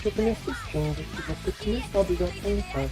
porque eu tô me assistindo. E você começado já a cantar.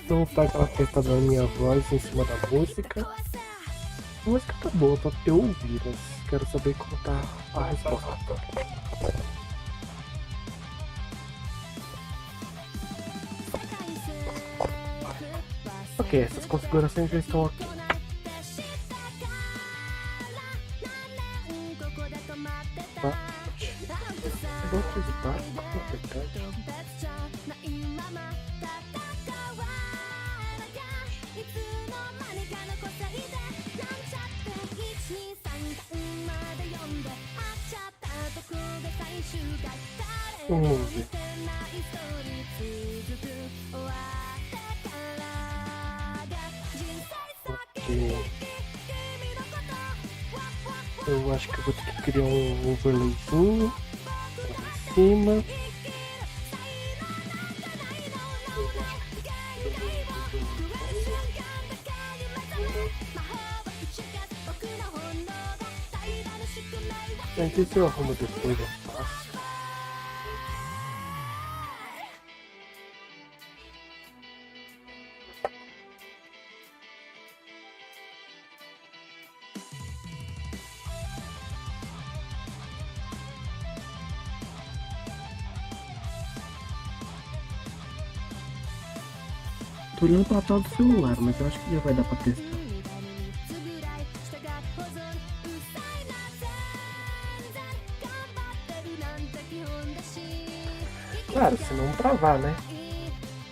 Vou voltar aquela festa da minha voz em cima da música. A música tá boa pra eu ouvir, mas quero saber como tá a resposta. Ok, essas configurações já estão aqui. Vamos ver. Ok. Eu acho que eu vou ter que criar um overlayzinho em cima. Mas isso eu arrumo depois, é fácil. Tô olhando pra tela do celular, mas eu acho que já vai dar pra testar. Claro, se não travar, né?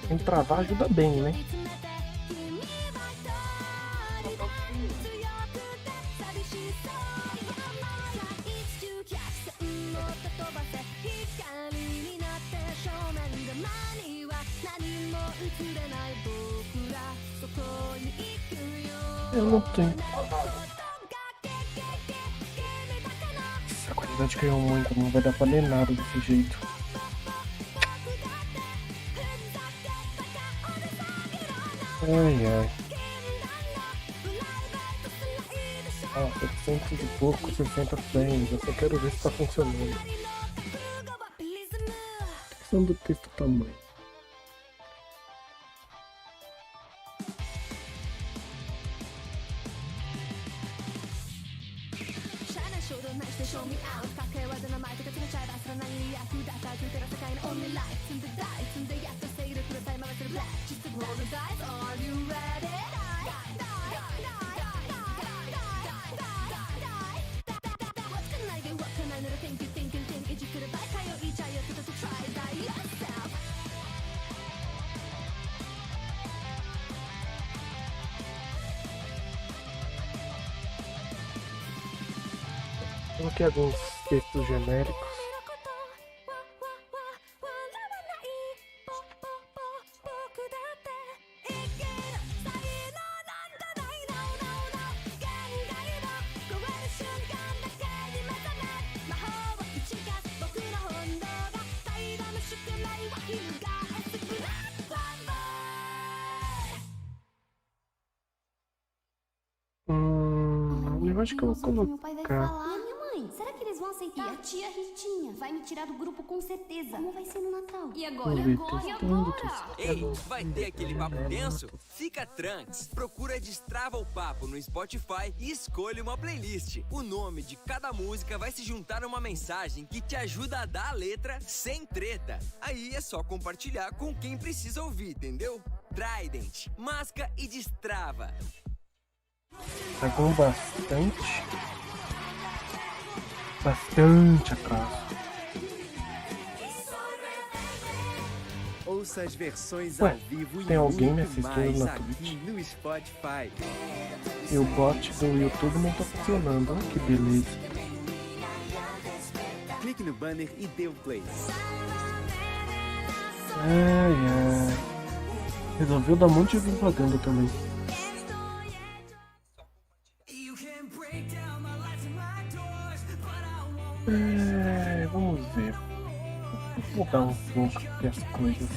Sem travar ajuda bem, né? Eu não tenho. Essa qualidade caiu muito, não vai dar pra ler nada desse jeito. Ai, ai. Ah, 700 e pouco, 60 frames. Eu só quero ver se tá funcionando. Questão do texto tamanho. Coloquei alguns textos genéricos. Eu acho que eu vou colocar. E a minha mãe? Será que eles vão aceitar. E a tia Ritinha vai me tirar do grupo com certeza. Como vai ser no Natal? E agora? Vamos ver, testando, Ei, vai ter aquele papo tenso? Fica tranks. Procura Destrava o Papo no Spotify e escolha uma playlist. O nome de cada música vai se juntar a uma mensagem que te ajuda a dar a letra sem treta. Aí é só compartilhar com quem precisa ouvir, entendeu? Trident, masca e destrava. Tá com bastante atraso. Ouça as versões Ué, ao vivo tem e alguém me muito assistindo mais na aqui Twitch? no Spotify. E o bot do YouTube não tá funcionando, olha que beleza. Clique no banner e dê o play. Ai, ai. Resolveu dar um monte de propaganda também. Vamos ver. Vou mudar um pouco aqui as coisas.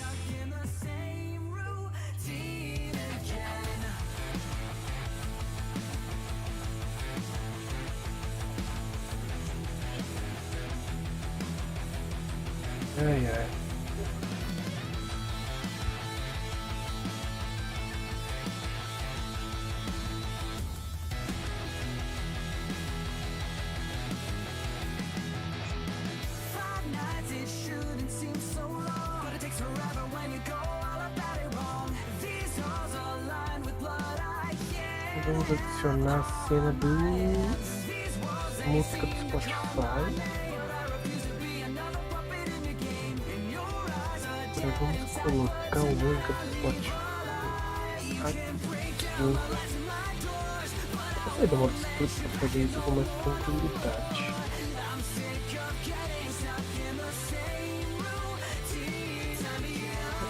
Ai, ai. Vamos adicionar a cena do música do Spotify. Agora vamos colocar o música do Spotify aqui. Eu vou dar uma disputa para fazer isso com mais tranquilidade.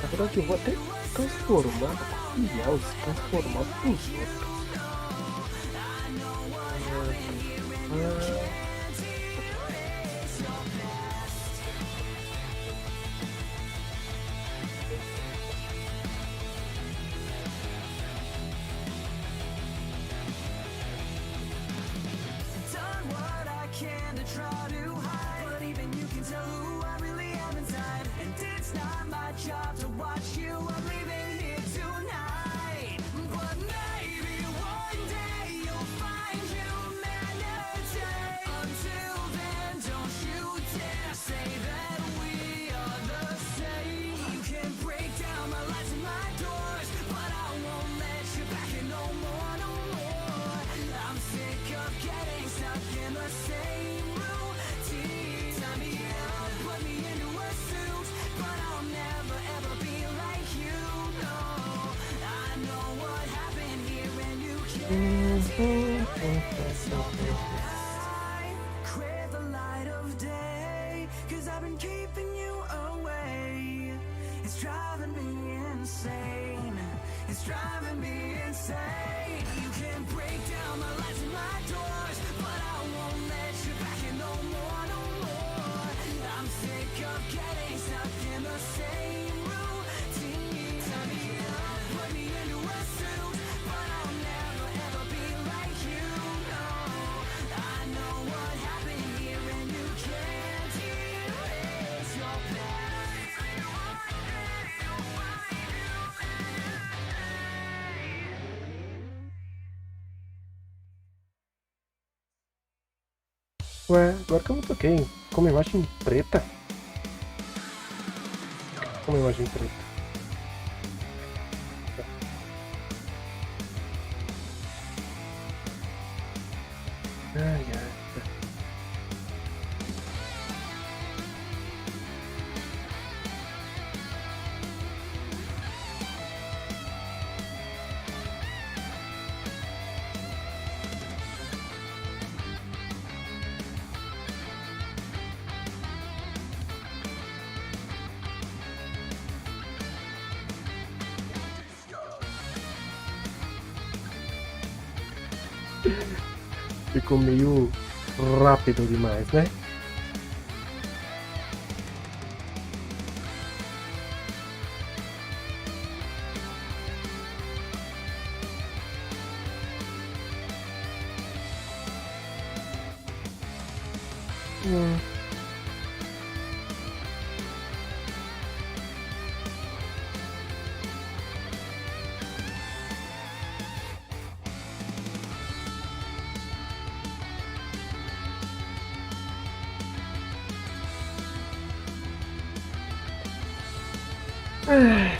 Na verdade eu vou até transformar, criar os transformados dos outros. Crave the light of day, 'cause I've been keeping you away. It's driving me insane. It's driving me insane. You can break down my lights and my doors, but I won't let you back in no more, no more. I'm sick of getting stuck in the same routine. Tie me up, put me into a suit, but I'll never ever be like you. No, I know what happened here, and you can't erase your past. Ué, agora que eu me toquei, com uma imagem preta. Com uma imagem preta. Ai, ai. Ficou meio rápido demais, né? Hum.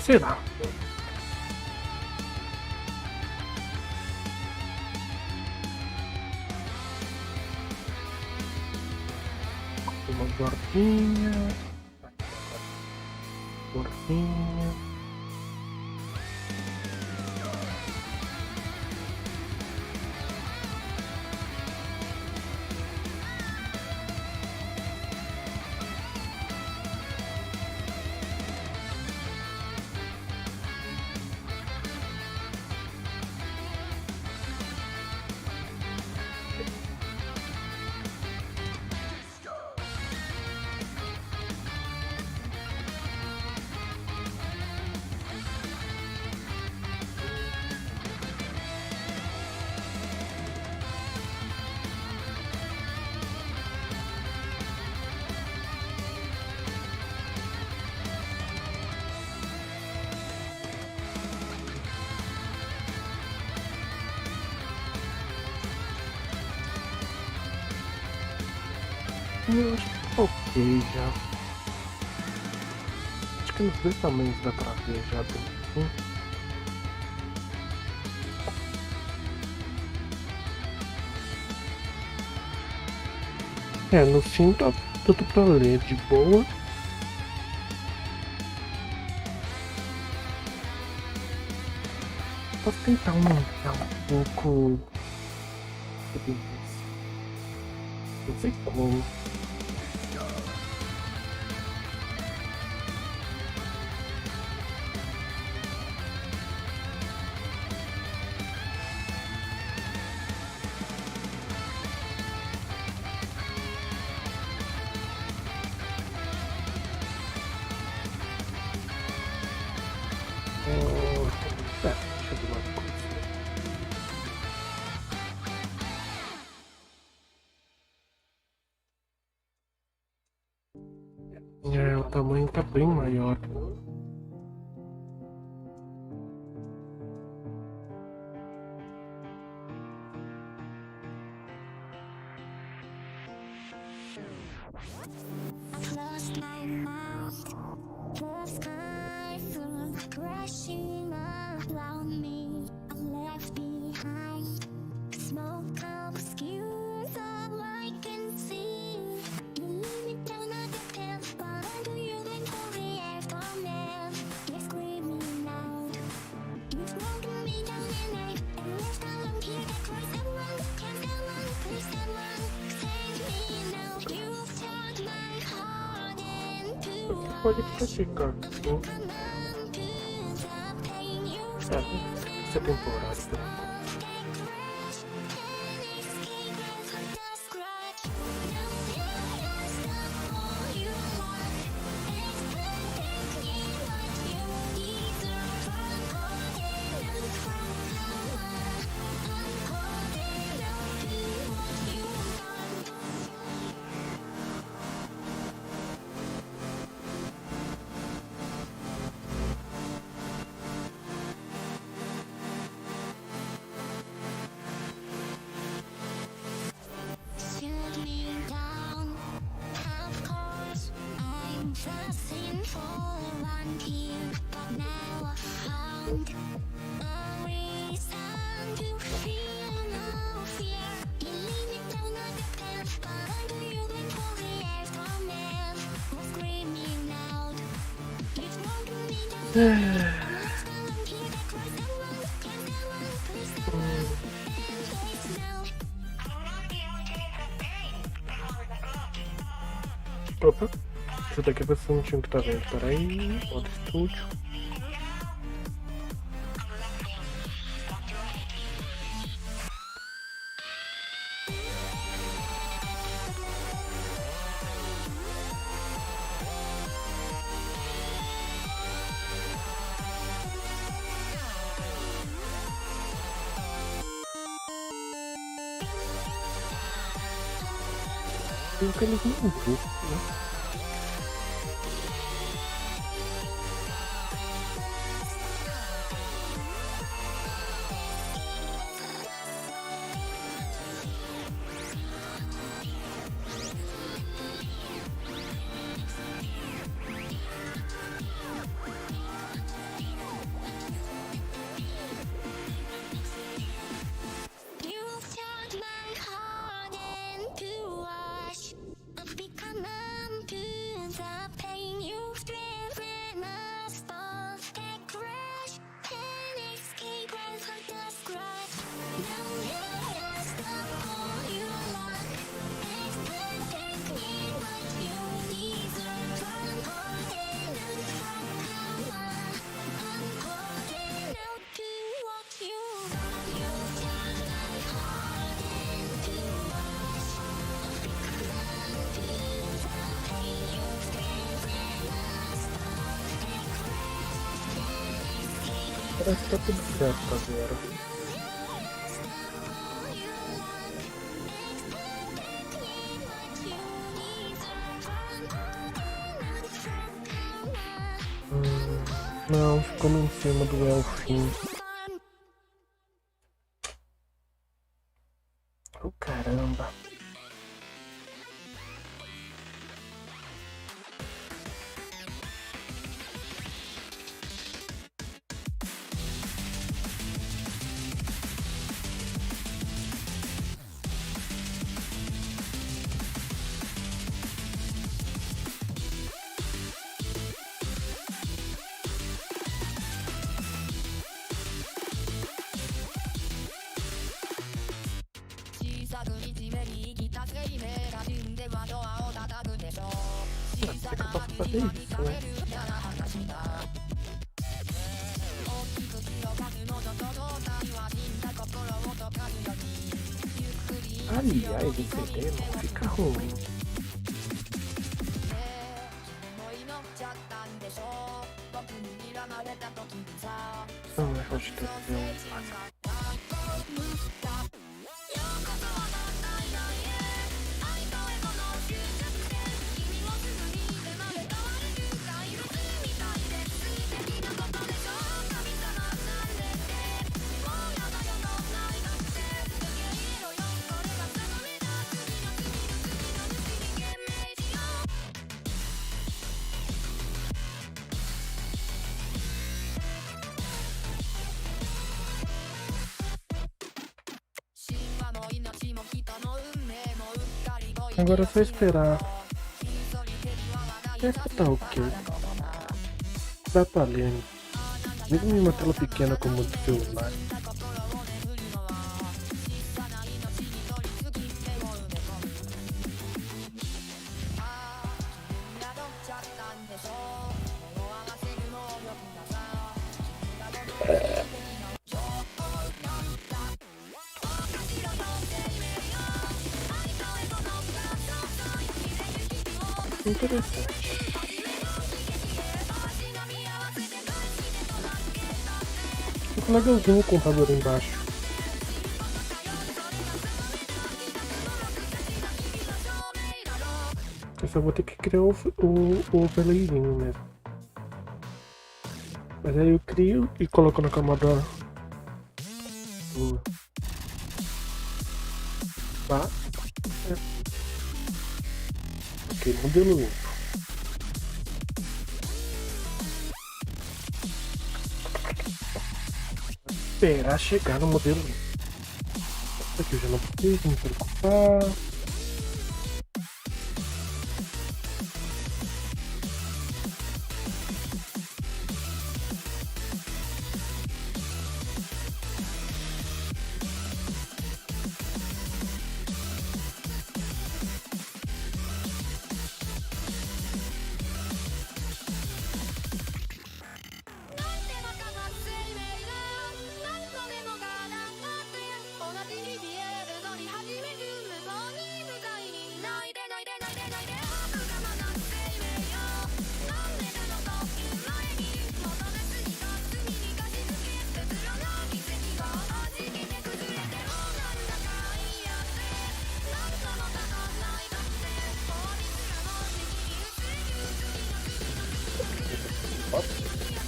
Sei lá. Uma gordinha. Gordinha. Eu acho que tá ok já. Acho que nos dois tamanhos dá pra ver já bem. No fim tá tudo pra ler de boa. Posso tentar aumentar um pouco. Não sei como. Deixa eu ver uma coisa. O tamanho tá bem maior. Close my mouth, the sky full crashing around me. I'm left behind. Smoke obscures all I can see. You leave me down at the path, but under you then for the aftermath. You're screaming out. You've broken me down and I left alone here. Cry someone, can someone, please someone save me now. You've turned my heart into Pode ficar assim. Isso é temporário. Shoot me down, of course. I'm trusting for one here, but now I found a reason to feel no fear. You lead me down the path, but under you went for the aftermath. I'm screaming out. You've broken me down. I'm left alone here. Cry someone, can someone, please someone, please now. Opa, esse daqui você não tinha que tá vendo. Peraí, outro estúdio. infelizmente, né? You turned my heart into ash. I've become numb to the pain you've driven us both. Take crash and escape without the scratch. Now you're just the all you lack. Expect me what you deserve. I'm holding out to what you want. You turn my heart into ash. I've become numb to the pain you've driven us both. Take crash and escape. Parece que tá tudo certo agora. Não, ficou em cima do elfinho. Oh, caramba. Até que eu posso fazer isso, né? Aliás, esse CD não fica ruim. Não, mas acho que deve ser um... Agora é só esperar. Vai escutar o quê? Dá pra ler, né? Mesmo em uma tela pequena como o do celular. Interessante. Fica legalzinho o computador embaixo. Eu só vou ter que criar o overlayzinho mesmo. Mas aí eu crio e coloco na camada. Tá? Ok, modelo 1. Esperar chegar no modelo 1. Isso aqui eu já não preciso me preocupar.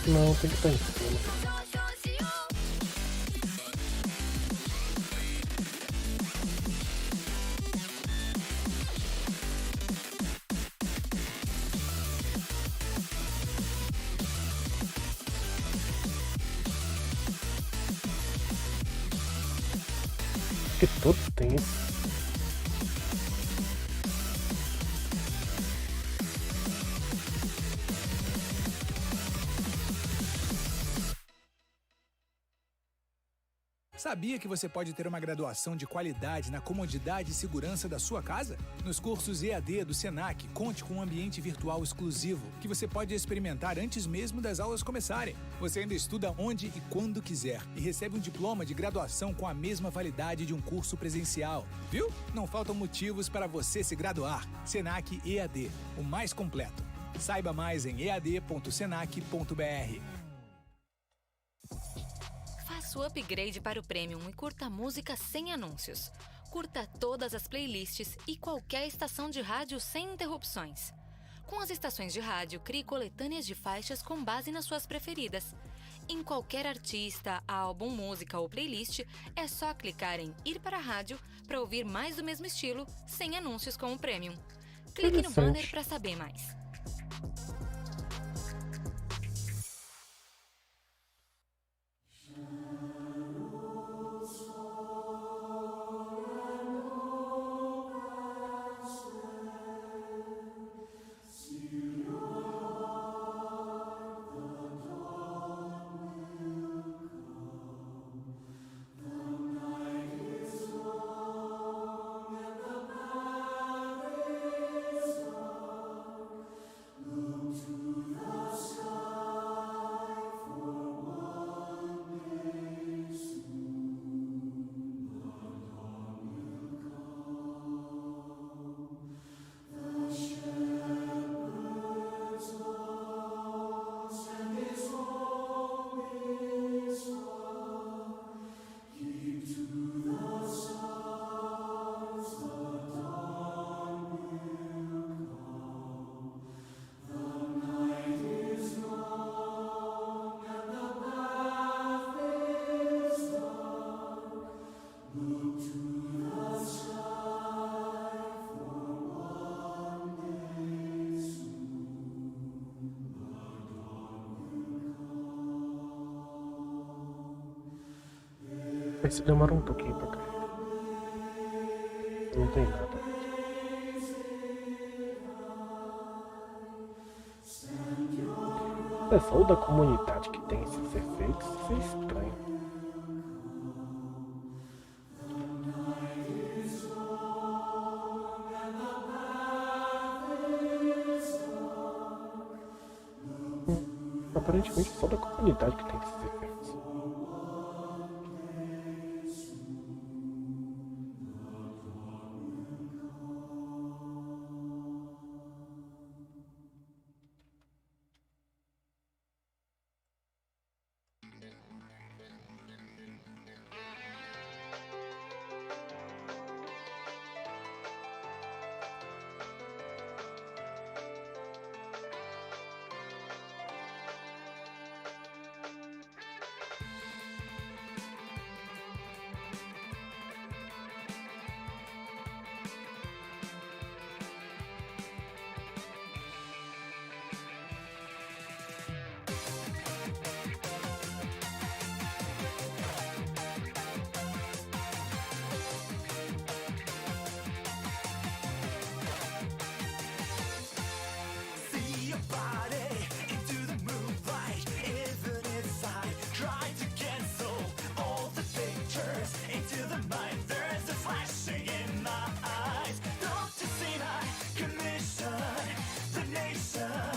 Não, tem que estar em cima. Porque todos têm isso. Sabia que você pode ter uma graduação de qualidade na comodidade e segurança da sua casa? Nos cursos EAD do Senac, conte com um ambiente virtual exclusivo que você pode experimentar antes mesmo das aulas começarem. Você ainda estuda onde e quando quiser e recebe um diploma de graduação com a mesma validade de um curso presencial. Viu? Não faltam motivos para você se graduar. Senac EAD, o mais completo. Saiba mais em ead.senac.br. Faça o upgrade para o Premium e curta música sem anúncios. Curta todas as playlists e qualquer estação de rádio sem interrupções. Com as estações de rádio, crie coletâneas de faixas com base nas suas preferidas. Em qualquer artista, álbum, música ou playlist, é só clicar em Ir para a Rádio para ouvir mais do mesmo estilo, sem anúncios com o Premium. Clique no banner para saber mais. Esse demora um pouquinho pra carregar. Não tem nada. É só o da comunidade que tem esses efeitos, isso é estranho. Aparentemente só da comunidade que tem esses efeitos.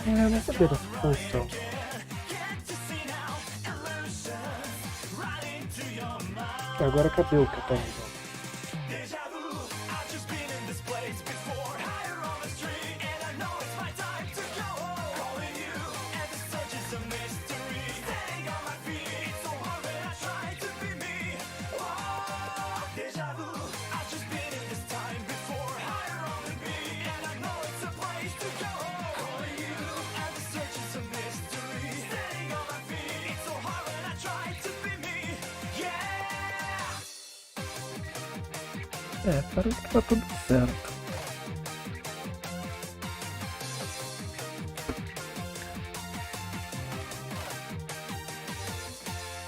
Eu não sabia dessa função. Agora cadê o que eu tô usando? Parece que tá tudo certo.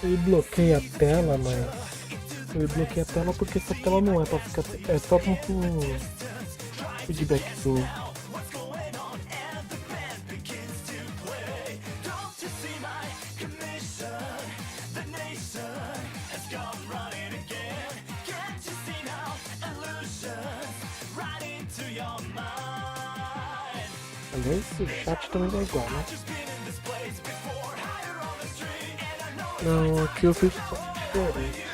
Ele bloqueia a tela, mas... Ele bloqueia a tela porque essa tela não é pra ficar... É só pra um feedback do... Aliás, o chat também é igual, né? Não, aqui eu fiz diferente.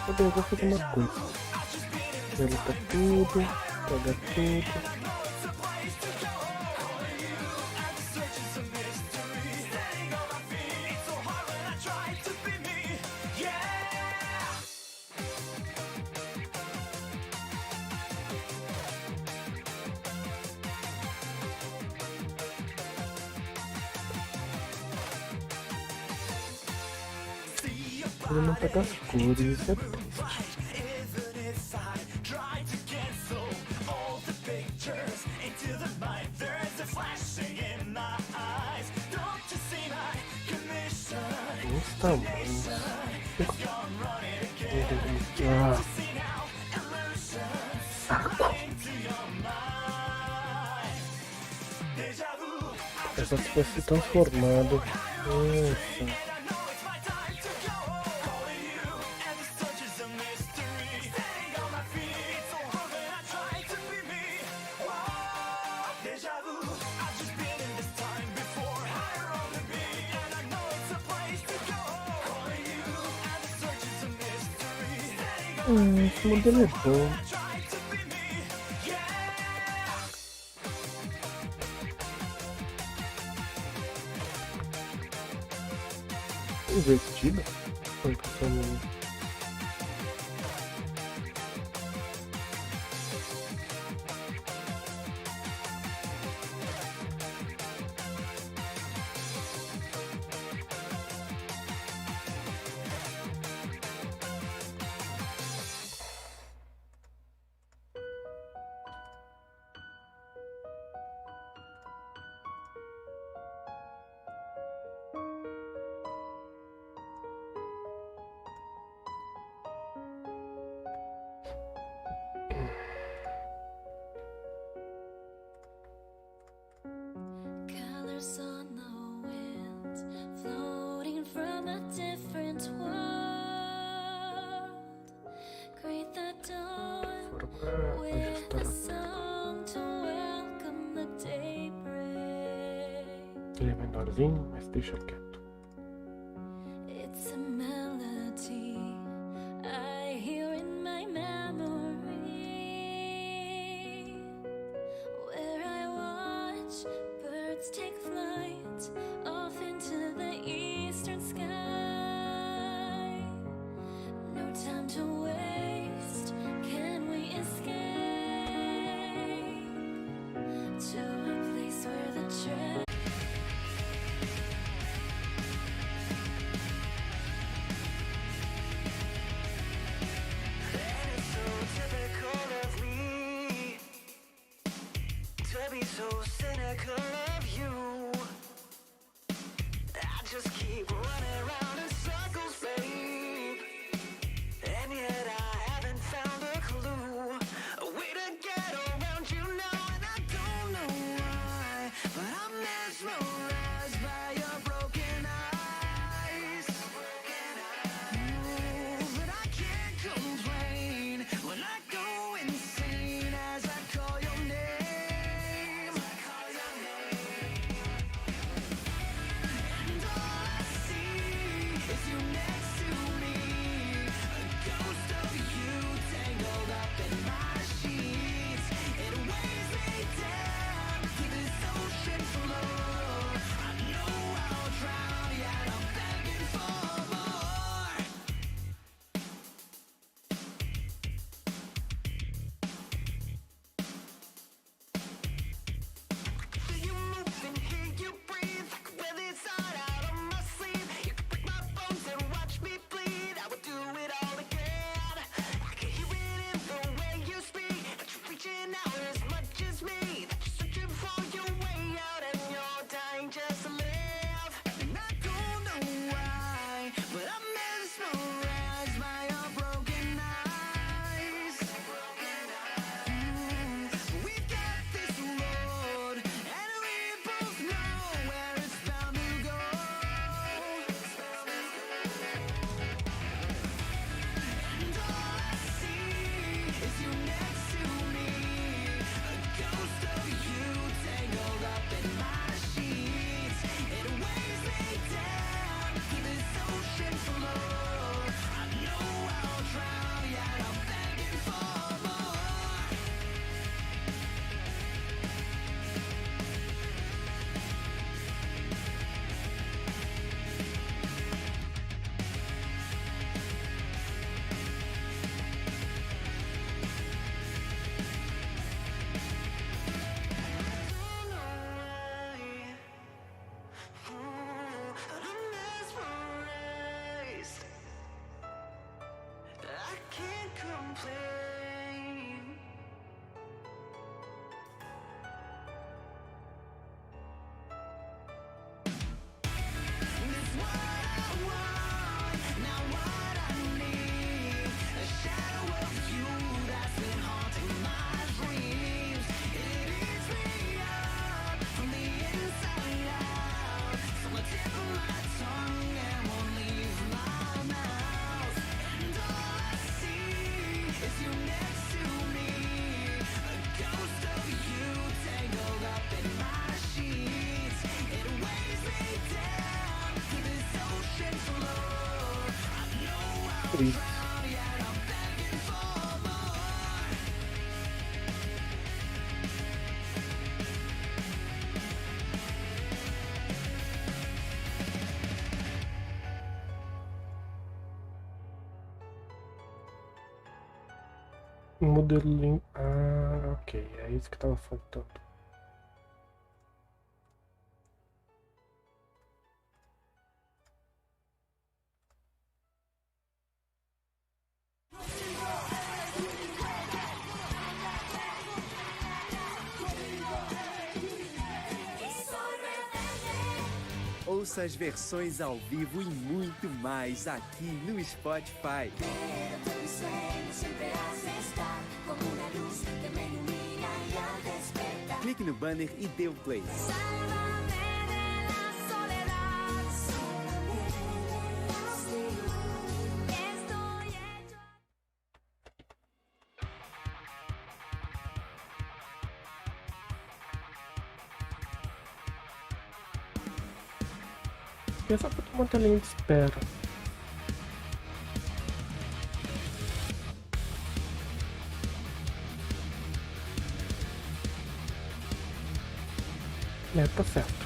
Eu vou fazer uma coisa. Deleta tudo, pega tudo. Ele não pega as cores, isso é triste. Os tamanhos. Saco. Essa coisa se transformando. Nossa. Esse modelo é bom. Invertido? Foi pra mim. Colors on the wind, floating from a different world. Greet the dawn with a song to welcome the daybreak. Ele é menorzinho, mas deixa quieto. It's a melody I hear in my memory, where I watch birds take flight off into the eastern sky. No time to waste, can we escape to a place where the treasure so cynical of you. I just keep running around in circles, babe, and yet I haven't found a clue, a way to get around you now, and I don't know why, but I'm mesmerized by your broken eyes. But I can't complain when I go insane as I call your name. And all I see as much as me, that you're searching for your way out and you're dying just to live. And I don't know why, but I'm mesmerized by your broken eyes. We've got this road, and we both know where it's bound to go. And all I see is you next to me, a ghost of you tangled up in my sheets. It weighs me down to this ocean floor. I know I'll drown, yet I'm begging for more. I'm mesmerized. I can't complain. It's what I want, not what I need. A shadow of you that's been haunting my dreams. It eats me up from the inside out. So I tip of my tongue and won't leave my mouth. And all I see is you next to me, a ghost of you tangled up in my sheets. It weighs me down to this ocean floor. I know I'll Triste. drown, yet I'm begging for more. Modelinho. Ah, ok. É isso que tava faltando. Ouça as versões ao vivo e muito mais aqui no Spotify. Clique no banner e dê o play. Pensa pra uma telinha de espera. É, tá certo.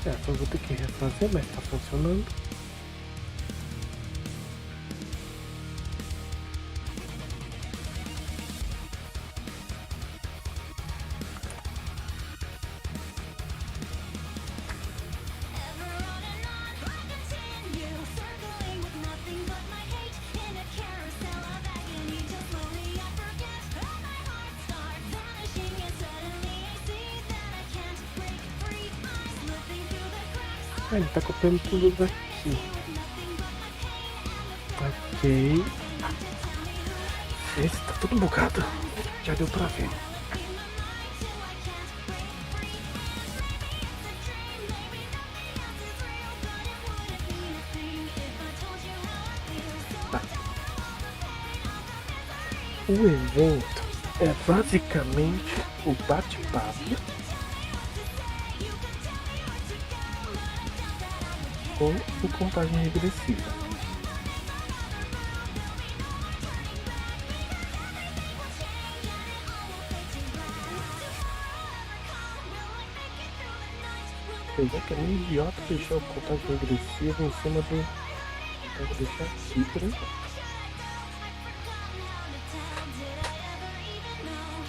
Certo, eu vou ter que refazer, mas tá funcionando. Ah, ele tá copiando tudo daqui. Ok. Esse tá tudo bugado. Já deu pra ver. Tá. O evento é basicamente o bate-papo com o contagem regressiva. Apesar que é meio idiota deixar o contagem regressivo em cima do... Vou deixar aqui por enquanto.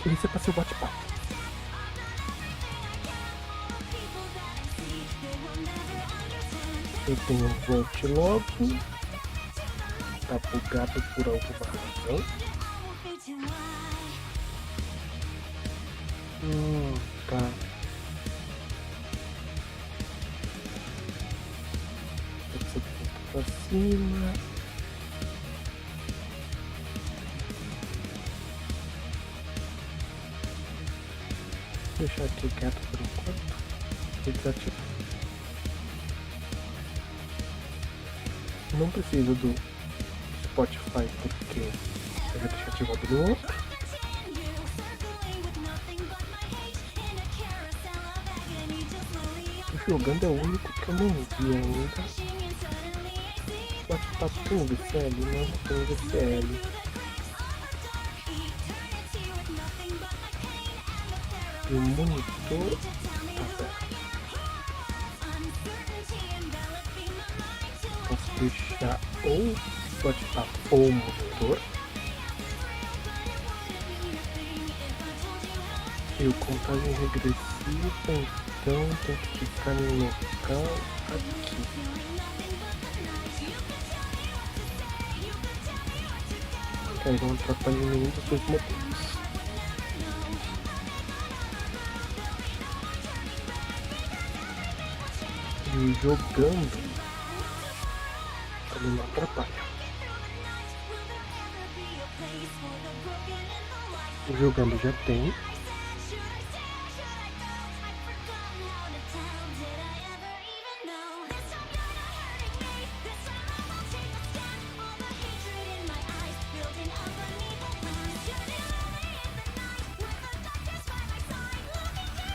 Esse é pra ser o bate-papo. Eu tenho um Volt Log. Tá bugado por alguma razão. Tá. Esse aqui pra cima. Vou deixar aqui quieto por enquanto. Vou desativar. Não preciso do Spotify porque eu já deixei ativado no outro. O jogando é o único que eu não vi ainda. Bate-papo tem um VCL? Não tem um VCL. E o monitor tá aberto. Posso deixar ou bate-papo ou monitor. E o contagem regressiva, então tem que ficar no local aqui. Que aí não atrapalha nenhum dos dois motores. E jogando também não atrapalha. O jogando já tem.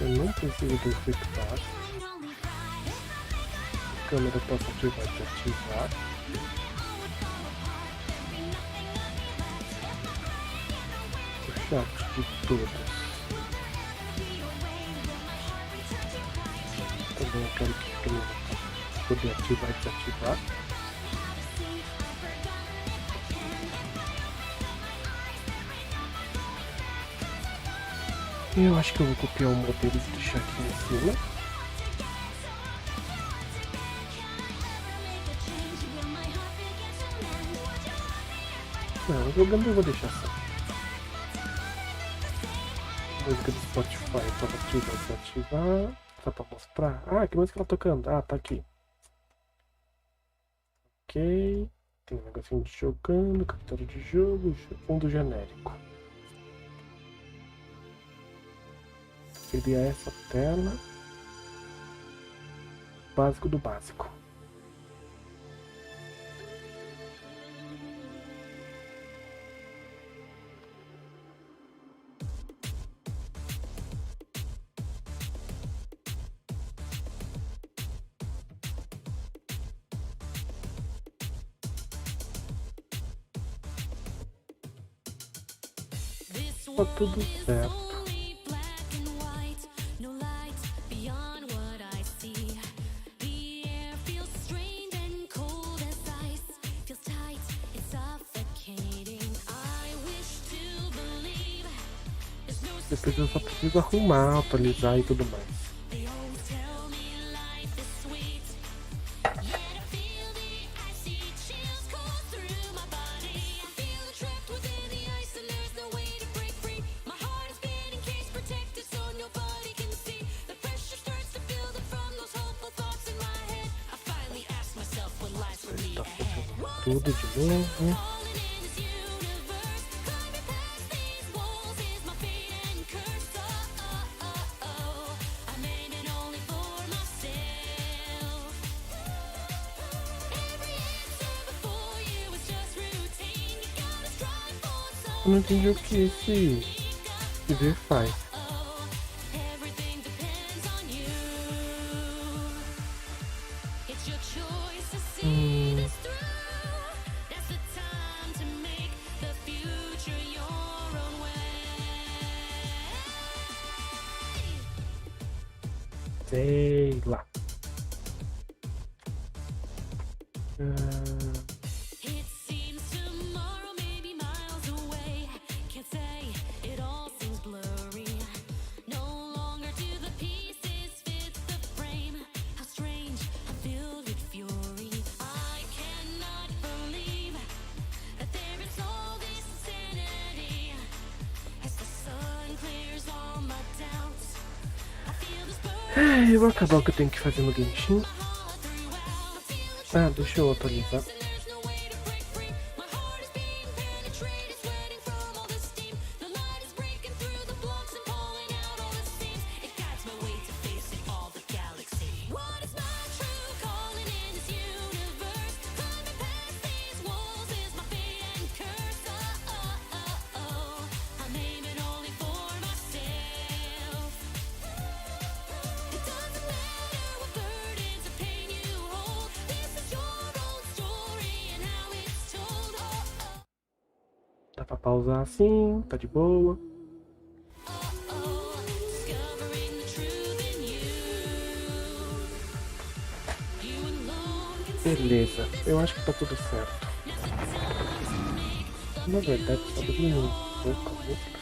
Eu não preciso desfixar. A câmera eu posso ativar e desativar. O chat de todos. Também eu quero que a câmera poder ativar e desativar. Eu acho que eu vou copiar o modelo e deixar aqui em cima. Não, jogando eu vou deixar assim. Música do Spotify para ativar e desativar. Só para mostrar. Ah, que música ela tá tocando? Ah, tá aqui. Ok. Tem um negocinho de jogando, captura de jogo, fundo genérico. Seria essa tela. Básico do básico. Tá tudo certo. Depois eu só preciso arrumar, atualizar e tudo mais. Tá funcionando tudo de novo. Eu não entendi o que esse ver faz. Sei lá. It seems tomorrow may be miles away. Can't say it all seems blurry. Eu vou acabar o que eu tenho que fazer no Genshin. Ah, deixa eu atualizar. Dá pra pausar assim, tá de boa. Beleza, eu acho que tá tudo certo. Na verdade, tá diminuindo um pouco a música.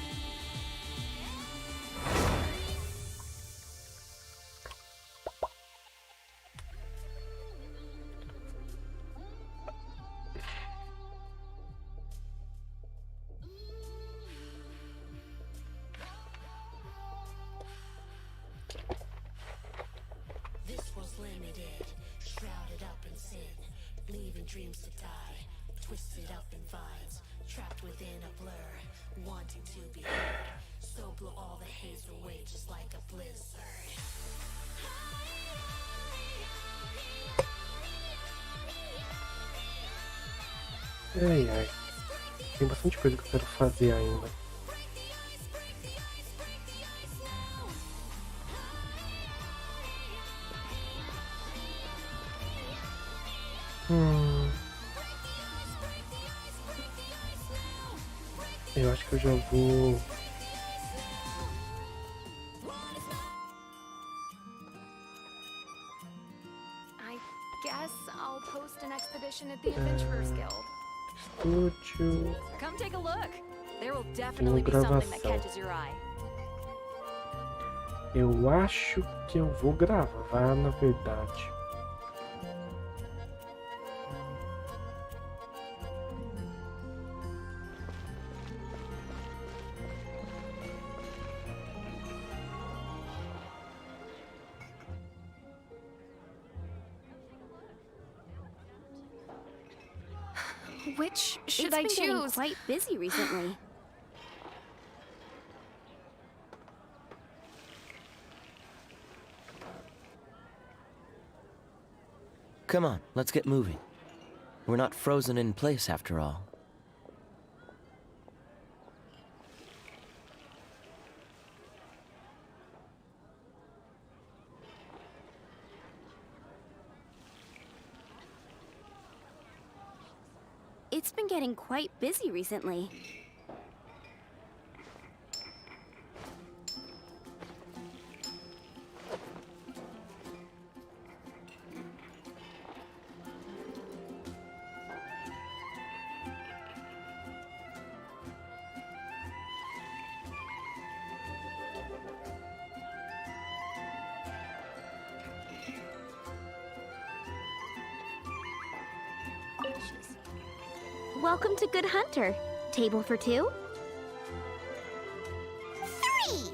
Dreams to die, twisted up in vines, trapped within a blur, wanting to be heard. So blow all the haze away just like a blizzard. Ai, ai. Tem bastante coisa que eu quero fazer ainda. Eu acho que eu já vou... I guess I'll post an expedition at the Adventurers Guild. Estúdio... Come take a look. There will definitely be something that catches your eye. Eu acho que eu vou gravar, na verdade. Which should It's I been getting choose? quite busy recently. Come on, let's get moving. We're not frozen in place after all. It's been getting quite busy recently. Welcome to Good Hunter. Table for two? 3!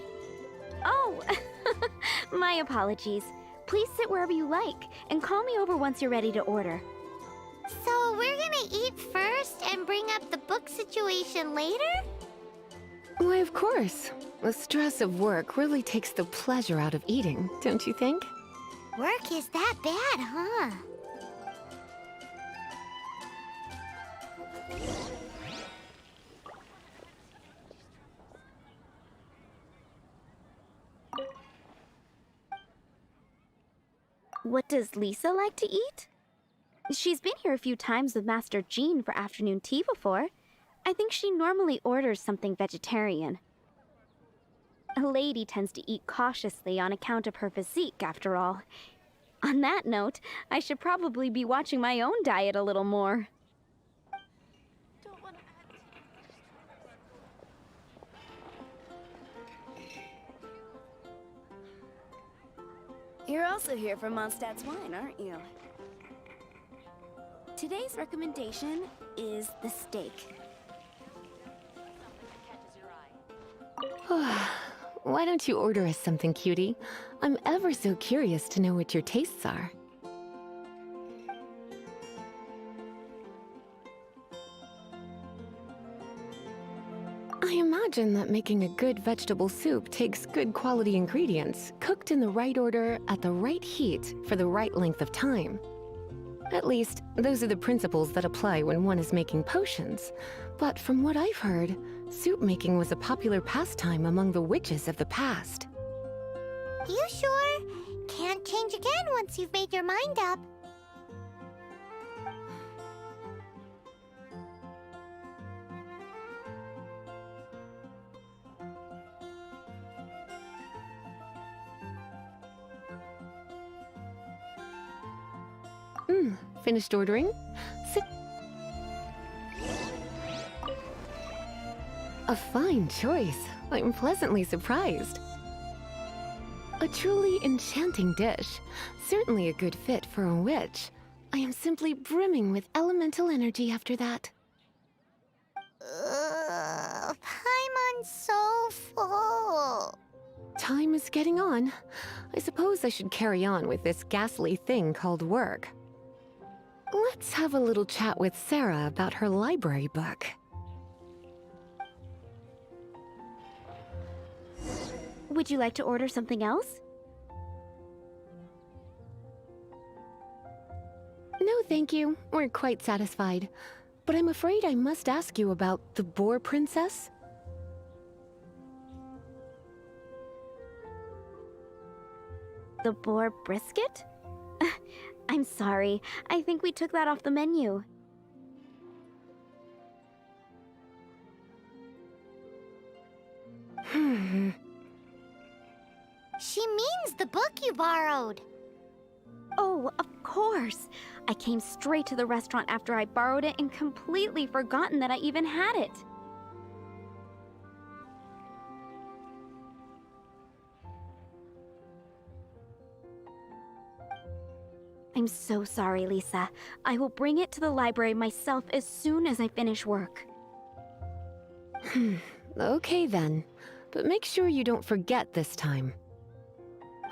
Oh, my apologies. Please sit wherever you like, and call me over once you're ready to order. So we're gonna eat first and bring up the book situation later? Why, of course. The stress of work really takes the pleasure out of eating, don't you think? Work is that bad, huh? What does Lisa like to eat? She's been here a few times with Master Jean for afternoon tea before. I think she normally orders something vegetarian. A lady tends to eat cautiously on account of her physique, after all. On that note, I should probably be watching my own diet a little more. You're also here for Mondstadt's wine, aren't you? Today's recommendation is the steak. Why don't you order us something, cutie? I'm ever so curious to know what your tastes are. I imagine that making a good vegetable soup takes good quality ingredients, cooked in the right order, at the right heat, for the right length of time. At least, those are the principles that apply when one is making potions. But from what I've heard, soup making was a popular pastime among the witches of the past. You sure? Can't change again once you've made your mind up. Finished ordering? Sit. A fine choice. I'm pleasantly surprised. A truly enchanting dish. Certainly a good fit for a witch. I am simply brimming with elemental energy after that. Paimon's so full. Time is getting on. I suppose I should carry on with this ghastly thing called work. Let's have a little chat with Sarah about her library book. Would you like to order something else? No, thank you. We're quite satisfied. But I'm afraid I must ask you about the Boar Princess. The boar brisket? I'm sorry. I think we took that off the menu. She means the book you borrowed. Oh, of course. I came straight to the restaurant after I borrowed it and completely forgotten that I even had it. I'm so sorry, Lisa. I will bring it to the library myself as soon as I finish work. Okay then. But make sure you don't forget this time.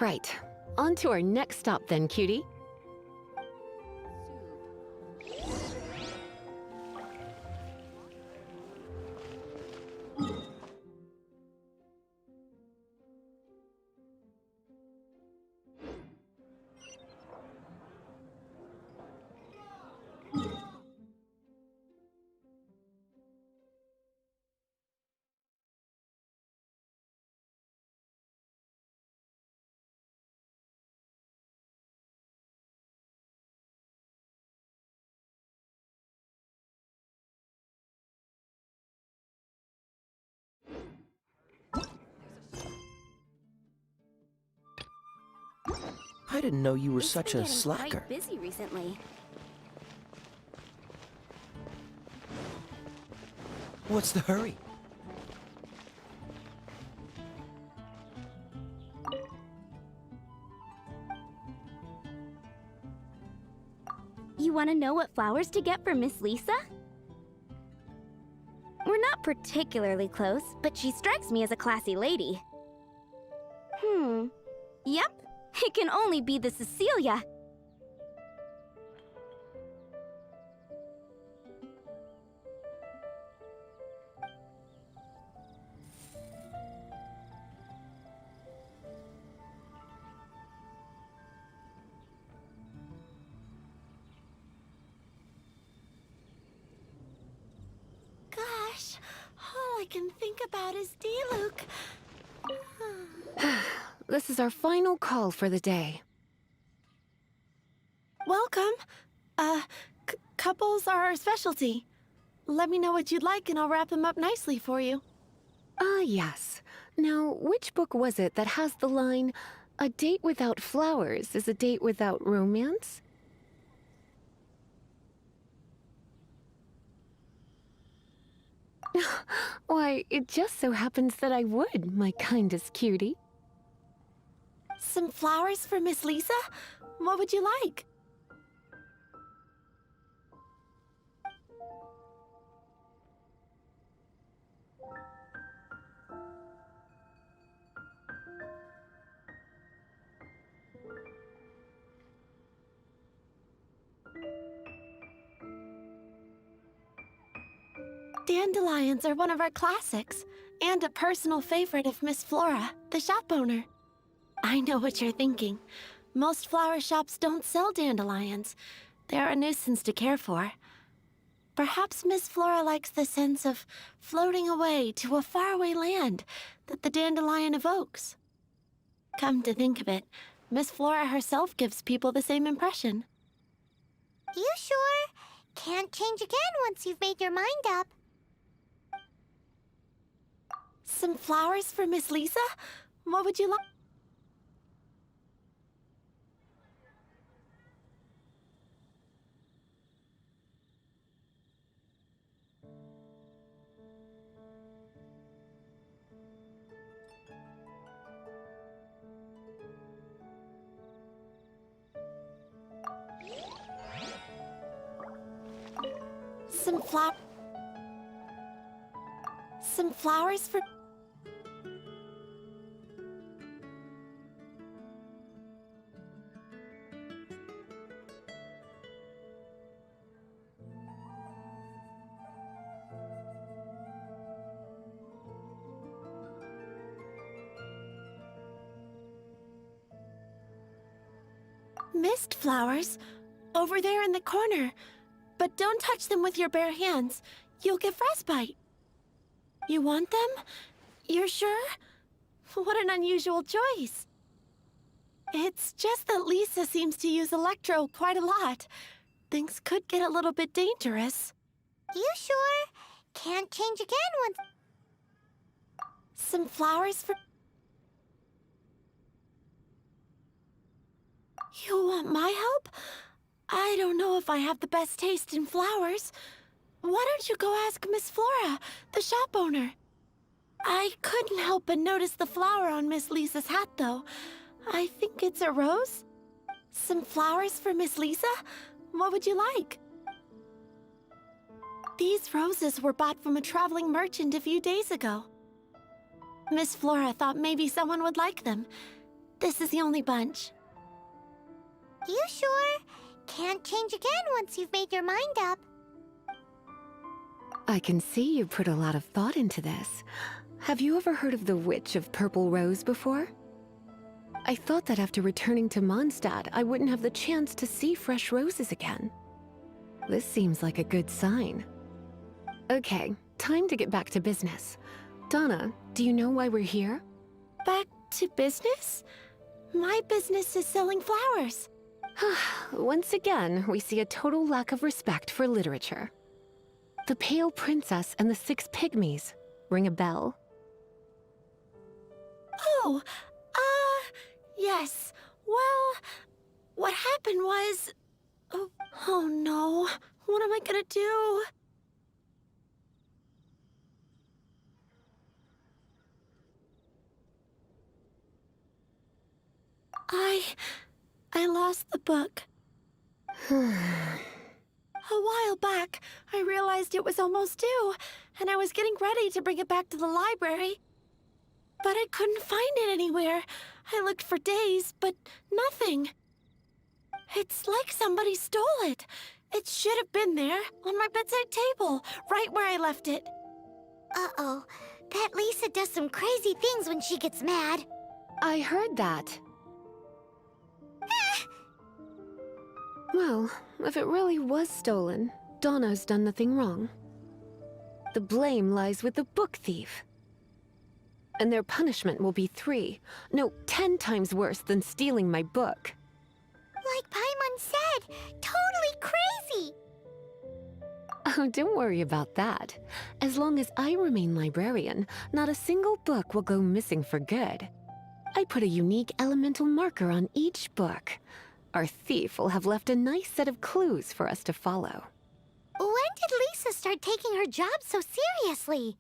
Right. On to our next stop then, cutie. I didn't know you were It's such been a getting slacker. quite busy recently. What's the hurry? You want to know what flowers to get for Miss Lisa? We're not particularly close, but she strikes me as a classy lady. Yep, it can only be the Cecilia. Gosh, all I can think about is D-Luke. This is our final call for the day. Welcome. Couples are our specialty. Let me know what you'd like and I'll wrap them up nicely for you. Yes. Now, which book was it that has the line, "A date without flowers is a date without romance"? Why, it just so happens that I would, my kindest cutie. Some flowers for Miss Lisa? What would you like? dandelions are one of our classics, and a personal favorite of Miss Flora, the shop owner. I know what you're thinking. Most flower shops don't sell dandelions. They're a nuisance to care for. Perhaps Miss Flora likes the sense of floating away to a faraway land that the dandelion evokes. Come to think of it, Miss Flora herself gives people the same impression. You sure? Can't change again once you've made your mind up. Some flowers for Miss Lisa? What would you like? Some flowers for... Mist flowers? Over there in the corner. But don't touch them with your bare hands. You'll get frostbite. You want them? You're sure? What an unusual choice. It's just that Lisa seems to use Electro quite a lot. Things could get a little bit dangerous. You sure? Can't change again once... Some flowers for... You want my help? I don't know if I have the best taste in flowers. Why don't you go ask Miss Flora, the shop owner? I couldn't help but notice the flower on Miss Lisa's hat, though. I think it's a rose? Some flowers for Miss Lisa? What would you like? These roses were bought from a traveling merchant a few days ago. Miss Flora thought maybe someone would like them. This is the only bunch. You sure? Can't change again once you've made your mind up. I can see you put a lot of thought into this. Have you ever heard of the Witch of Purple Rose before? I thought that after returning to Mondstadt, I wouldn't have the chance to see fresh roses again. This seems like a good sign. Okay, time to get back to business. Donna, do you know why we're here? Back to business? My business is selling flowers. Once again, we see a total lack of respect for literature. The Pale Princess and the Six Pygmies. Ring a bell? Oh, yes. Well, what happened was... Oh no, what am I gonna do? I lost the book. A while back, I realized it was almost due, and I was getting ready to bring it back to the library. But I couldn't find it anywhere. I looked for days, but nothing. It's like somebody stole it. It should have been there, on my bedside table, right where I left it. Uh-oh. That Lisa does some crazy things when she gets mad. I heard that. Well, if it really was stolen, Donna's done nothing wrong. The blame lies with the book thief. And their punishment will be 10 times worse than stealing my book. Like Paimon said, totally crazy! Oh, don't worry about that. As long as I remain librarian, not a single book will go missing for good. I put a unique elemental marker on each book. Our thief will have left a nice set of clues for us to follow. When did Lisa start taking her job so seriously?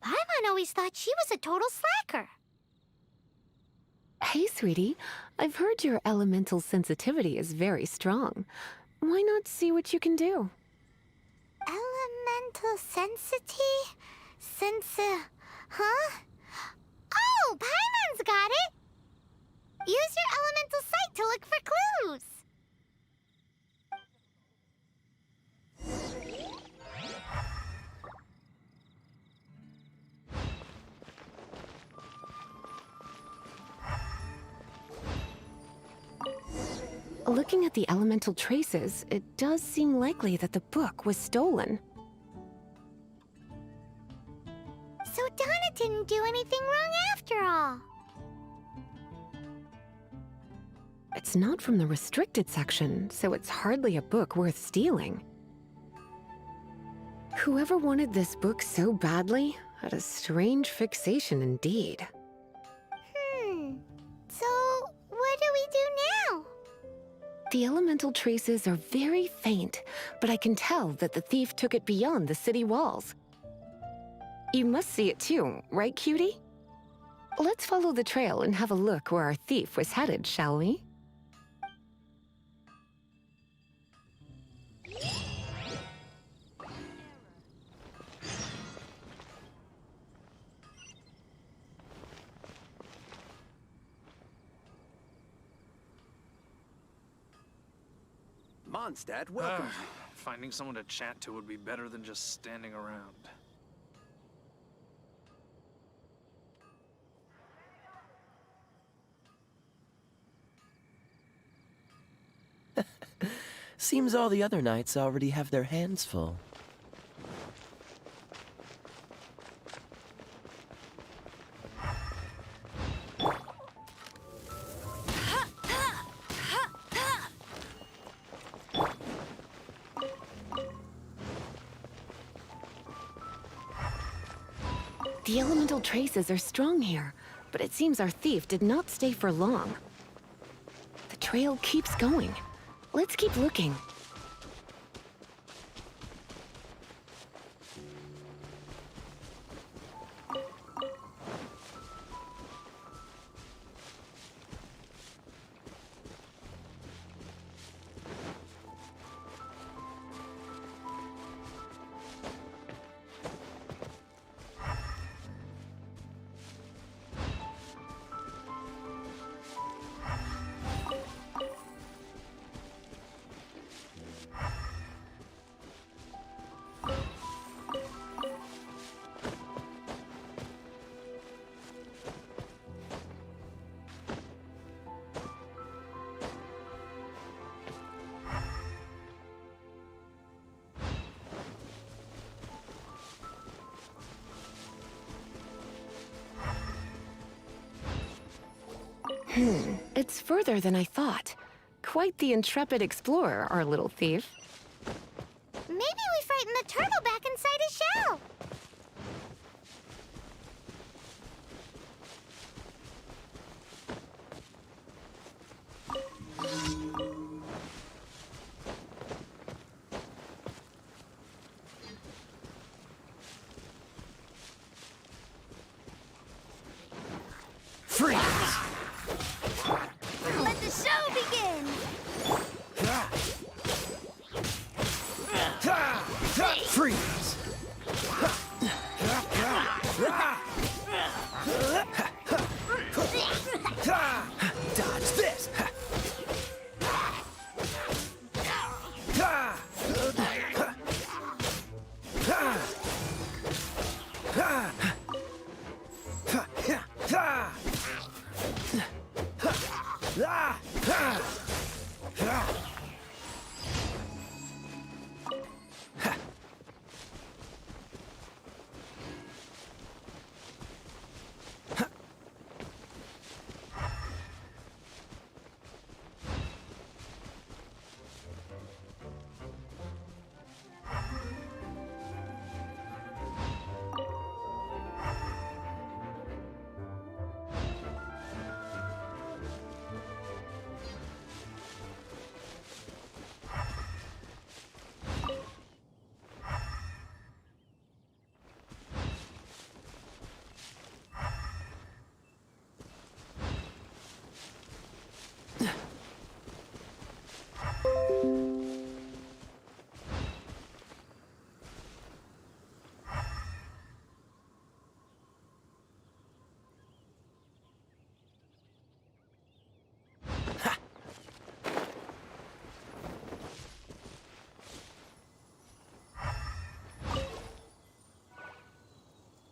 Paimon always thought she was a total slacker. Hey, sweetie. I've heard your elemental sensitivity is very strong. Why not see what you can do? Elemental sensity? Huh? Oh, Paimon's got it! Use your elemental sight to look for clues! Looking at the elemental traces, it does seem likely that the book was stolen. So Donna didn't do anything wrong after all. It's not from the restricted section, so it's hardly a book worth stealing. Whoever wanted this book so badly had a strange fixation indeed. So what do we do now? The elemental traces are very faint, but I can tell that the thief took it beyond the city walls. You must see it too, right, cutie? Let's follow the trail and have a look where our thief was headed, shall we? Mondstadt, welcome. Finding someone to chat to would be better than just standing around. Seems all the other knights already have their hands full. The elemental traces are strong here, but it seems our thief did not stay for long. The trail keeps going. Let's keep looking. It's further than I thought. Quite the intrepid explorer, our little thief. Maybe we frightened the turtle back inside his shell. Let the show begin! Freeze! Dodge this!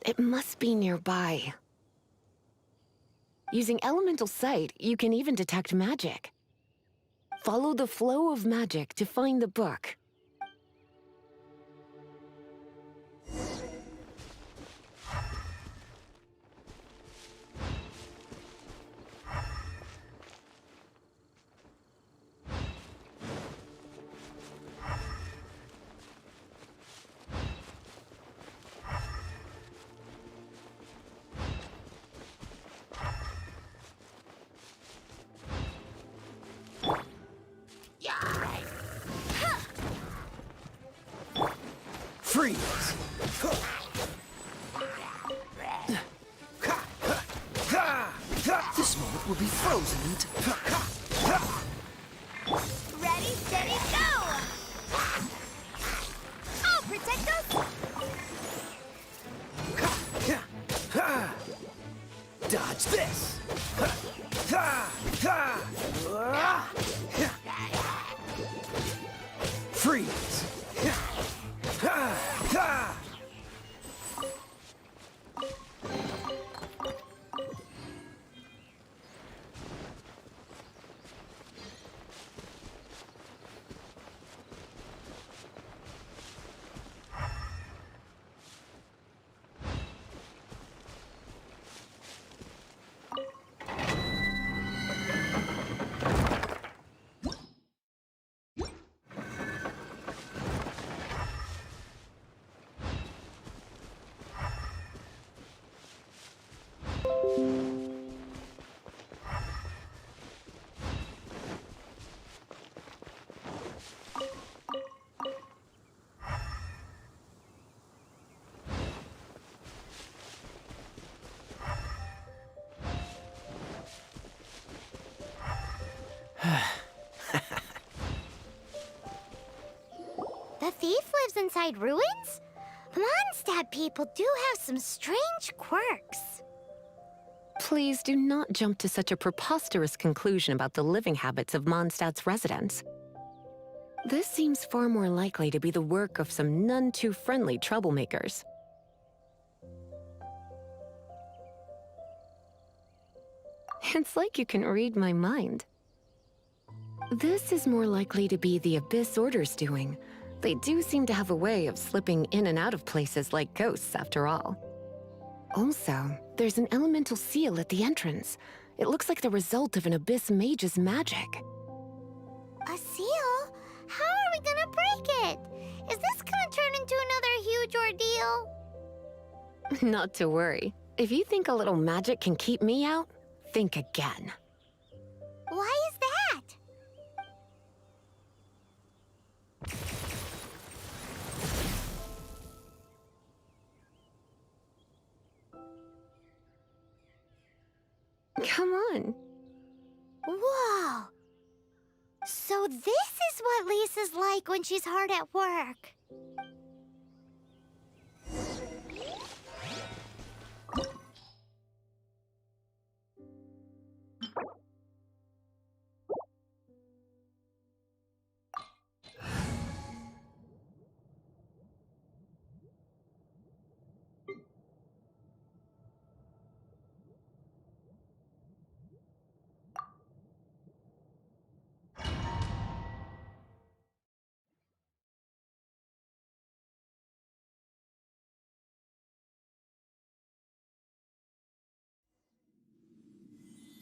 It must be nearby. Using elemental sight, you can even detect magic. Follow the flow of magic to find the book. Freeze! This moment will be frozen into... Ready, steady, go! I'll protect us! Dodge this! Freeze! The thief lives inside ruins? Mondstadt people do have some strange quirks. Please do not jump to such a preposterous conclusion about the living habits of Mondstadt's residents. This seems far more likely to be the work of some none-too-friendly troublemakers. It's like you can read my mind. This is more likely to be the Abyss Order's doing. They do seem to have a way of slipping in and out of places like ghosts, after all. Also, there's an elemental seal at the entrance. It looks like the result of an Abyss mage's magic. A seal? How are we gonna break it? Is this gonna turn into another huge ordeal? Not to worry. If you think a little magic can keep me out, think again. Why is that? Come on. Whoa! So this is what Lisa's like when she's hard at work.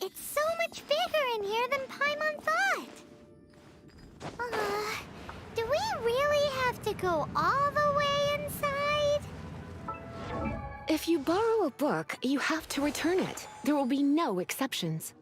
It's so much bigger in here than Paimon thought. Do we really have to go all the way inside? If you borrow a book, you have to return it. There will be no exceptions.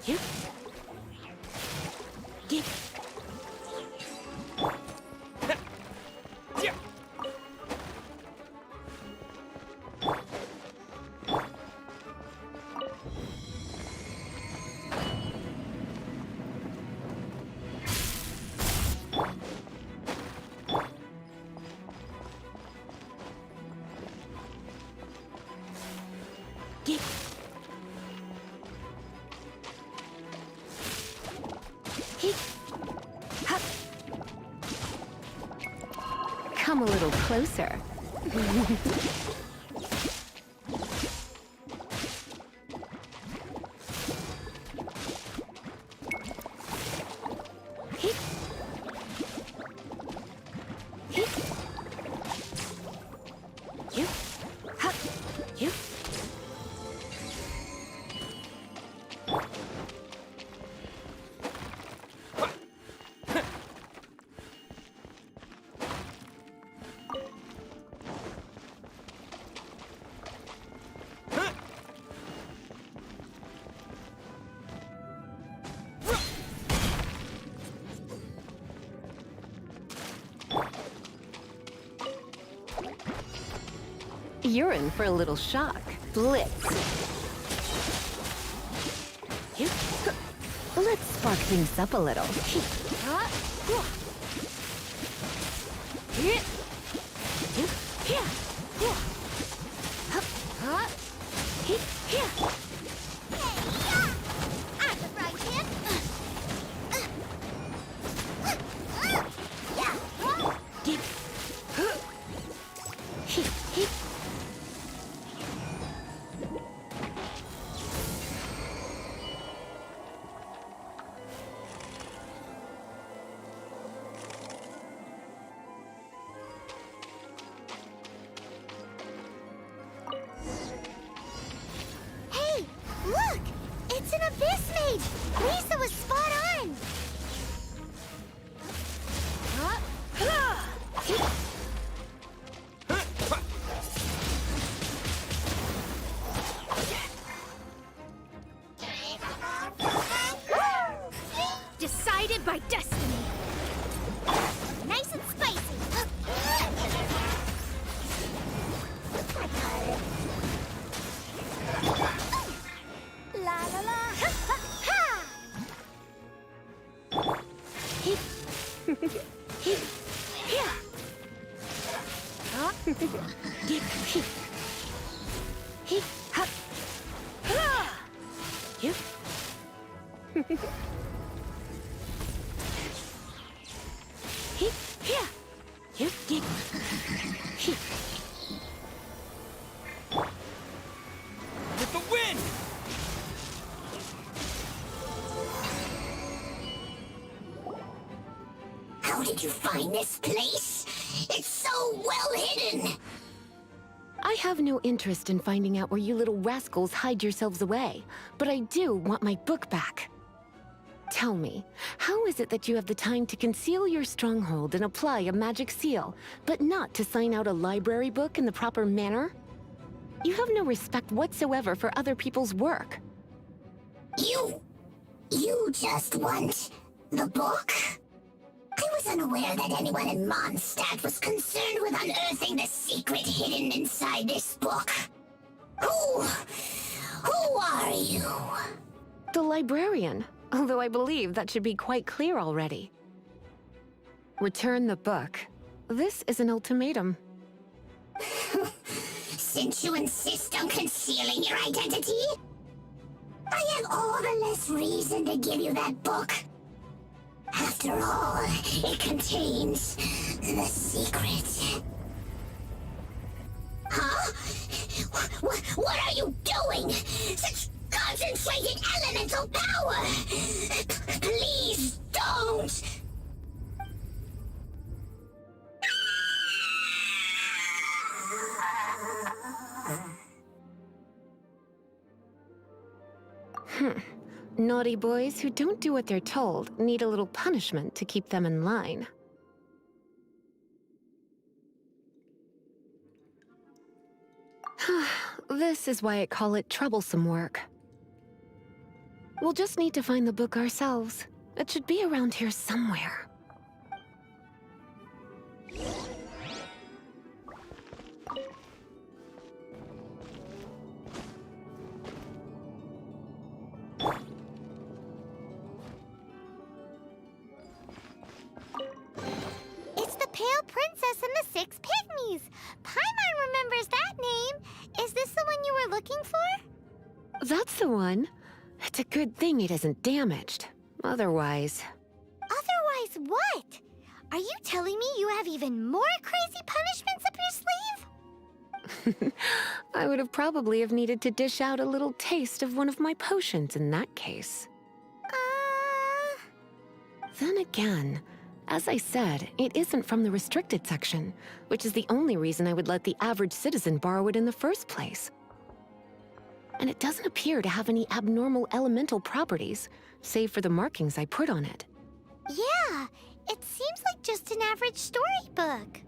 You. Get. Get. Come a little closer. You. You. You're in for a little shock. Blitz. You. Let's spark things up a little. I'm the right hand. Get. Hey, look! It's an abyss mage! Lisa was spot on! Decided by destiny! Nice and spicy! La la la! Ha ha ha! Get. You. You. Get. With the wind! How did you find this place? It's so well hidden! I have no interest in finding out where you little rascals hide yourselves away, but I do want my book back. Tell me, how is it that you have the time to conceal your stronghold and apply a magic seal, but not to sign out a library book in the proper manner? You have no respect whatsoever for other people's work. You just want the book? I was unaware that anyone in Mondstadt was concerned with unearthing the secret hidden inside this book. Who are you? The librarian, although I believe that should be quite clear already. Return the book. This is an ultimatum. Since you insist on concealing your identity, I have all the less reason to give you that book. After all, it contains the secret. Huh? What are you doing? Such concentrated elemental power! Please don't! Naughty boys who don't do what they're told need a little punishment to keep them in line. This is why I call it troublesome work. We'll just need to find the book ourselves. It should be around here somewhere. It's the Pale Princess and the Six Pygmies. Paimon remembers that name. Is this the one you were looking for? That's the one. It's a good thing it isn't damaged. Otherwise... Otherwise what? Are you telling me you have even more crazy punishments up your sleeve? I would have probably have needed to dish out a little taste of one of my potions in that case. Then again, as I said, it isn't from the restricted section, which is the only reason I would let the average citizen borrow it in the first place. And it doesn't appear to have any abnormal elemental properties, save for the markings I put on it. Yeah, it seems like just an average storybook.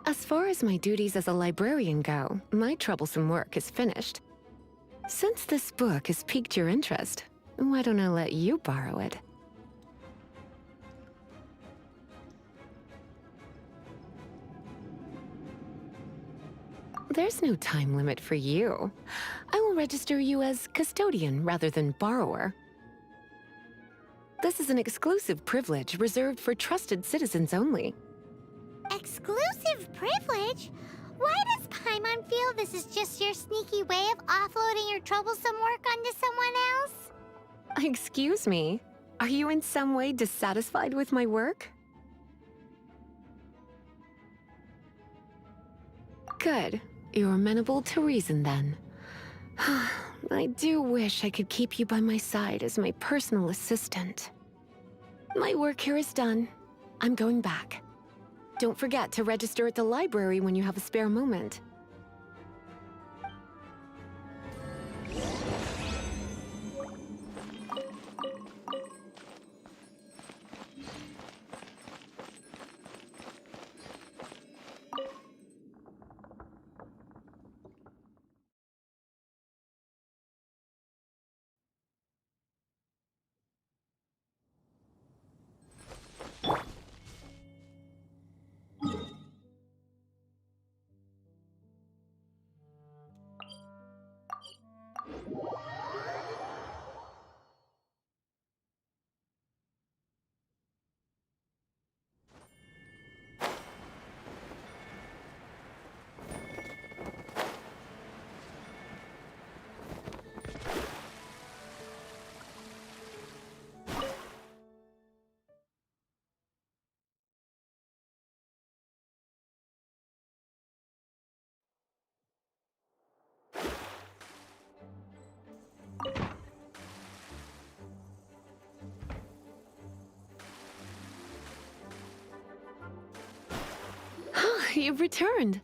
As far as my duties as a librarian go, my troublesome work is finished. Since this book has piqued your interest, why don't I let you borrow it? There's no time limit for you. I will register you as custodian rather than borrower. This is an exclusive privilege reserved for trusted citizens only. Exclusive privilege? Why does Paimon feel this is just your sneaky way of offloading your troublesome work onto someone else? Excuse me, are you in some way dissatisfied with my work? Good. You're amenable to reason then. I do wish I could keep you by my side as my personal assistant. My work here is done. I'm going back. Don't forget to register at the library when you have a spare moment. You've returned.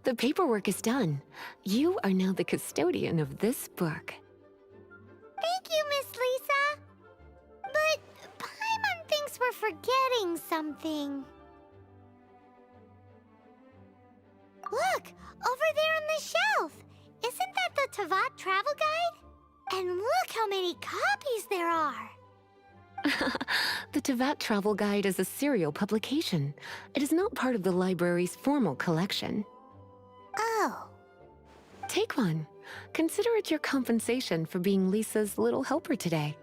The paperwork is done. You are now the custodian of this book. Thank you, Miss Lisa. But Paimon thinks we're forgetting something. Look, over there on the shelf. Isn't that the Tavat travel guide? And look how many copies there are. The Tavat Travel Guide is a serial publication. It is not part of the library's formal collection. Oh. Take one. Consider it your compensation for being Lisa's little helper today.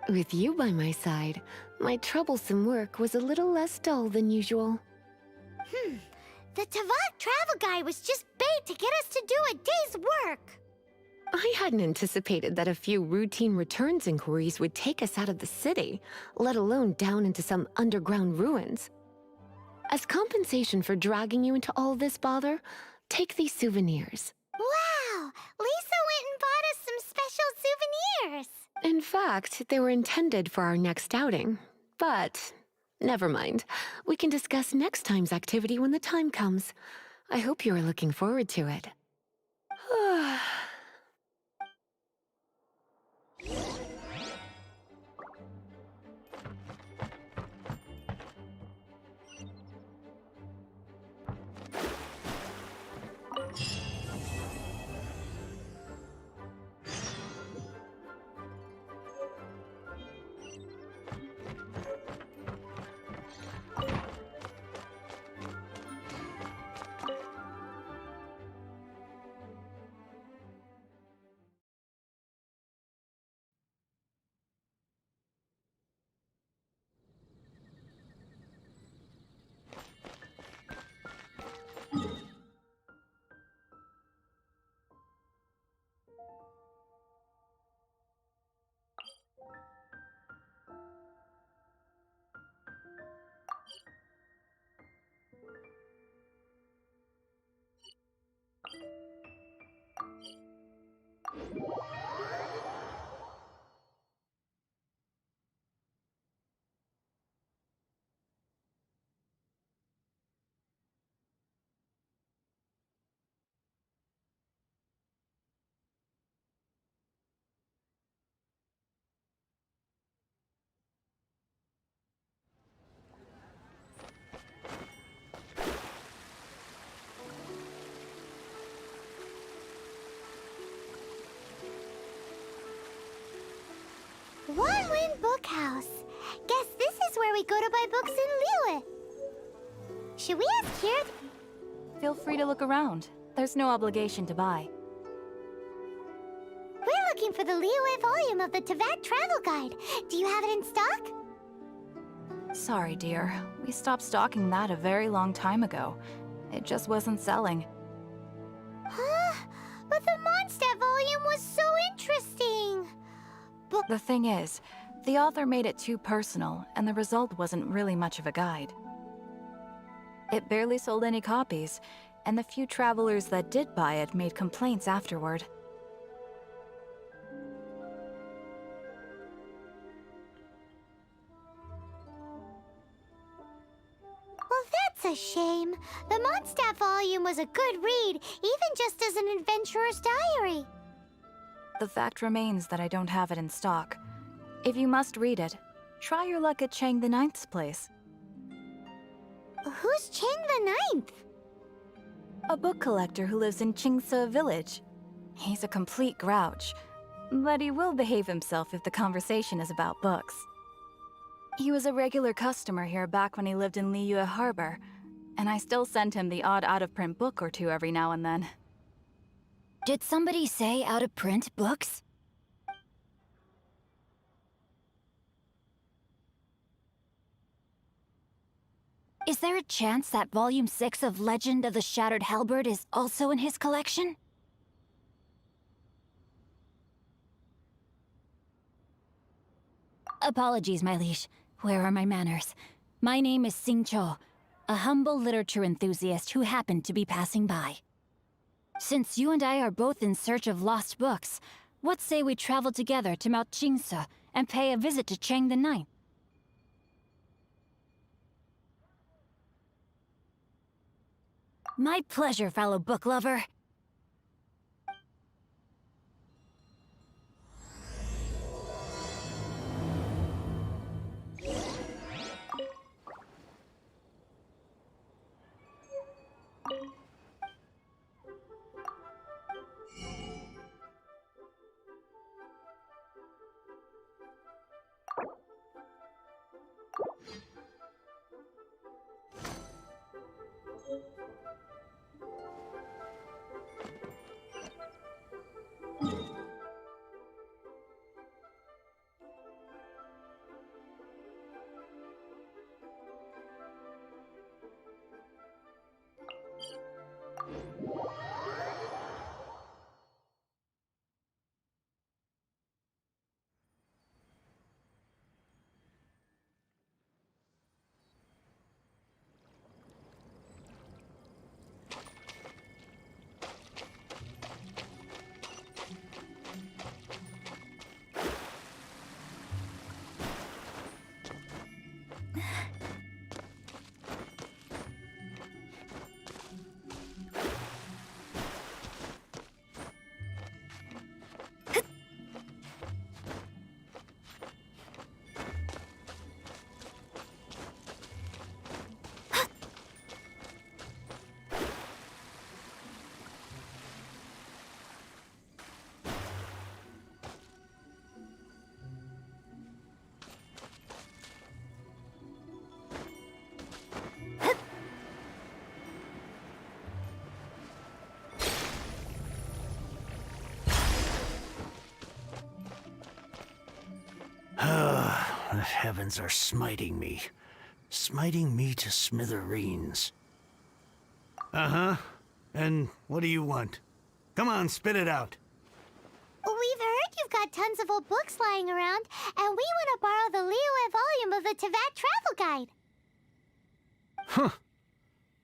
With you by my side, my troublesome work was a little less dull than usual. The Tavat travel guide was just bait to get us to do a day's work. I hadn't anticipated that a few routine returns inquiries would take us out of the city, let alone down into some underground ruins. As compensation for dragging you into all this bother, take these souvenirs. Wow! Lisa went and bought us some special souvenirs. In fact, they were intended for our next outing. But, never mind. We can discuss next time's activity when the time comes. I hope you are looking forward to it. One Win Bookhouse. Guess this is where we go to buy books in Liyue. Should we ask here? Feel free to look around. There's no obligation to buy. We're looking for the Liyue volume of the Teyvat Travel Guide. Do you have it in stock? Sorry, dear. We stopped stocking that a very long time ago. It just wasn't selling. Huh? But the Mondstadt volume was so interesting. But The thing is, the author made it too personal, and the result wasn't really much of a guide. It barely sold any copies, and the few travelers that did buy it made complaints afterward. Well, that's a shame. The Mondstadt volume was a good read, even just as an adventurer's diary. The fact remains that I don't have it in stock. If you must read it, try your luck at Chang the Ninth's place. Who's Chang the Ninth? A book collector who lives in Qingse village. He's a complete grouch, but he will behave himself if the conversation is about books. He was a regular customer here back when he lived in Liyue Harbor, and I still send him the odd out-of-print book or two every now and then. Did somebody say out-of-print books? Is there a chance that Volume 6 of Legend of the Shattered Halberd is also in his collection? Apologies, my liege. Where are my manners? My name is Sing Cho, a humble literature enthusiast who happened to be passing by. Since you and I are both in search of lost books, what say we travel together to Mount Qingse and pay a visit to Chang the Ninth? My pleasure, fellow book lover. The heavens are smiting me to smithereens. Uh-huh. And what do you want? Come on, spit it out. We've heard you've got tons of old books lying around, and we want to borrow the Liyue volume of the Teyvat Travel Guide. Huh.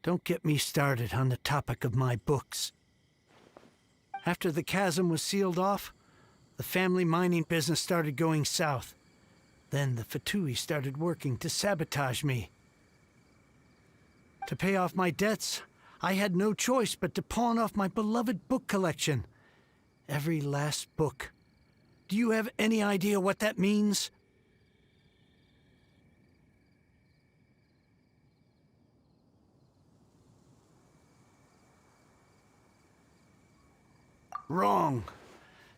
Don't get me started on the topic of my books. After the chasm was sealed off, the family mining business started going south. Then the Fatui started working to sabotage me. To pay off my debts, I had no choice but to pawn off my beloved book collection. Every last book. Do you have any idea what that means? Wrong.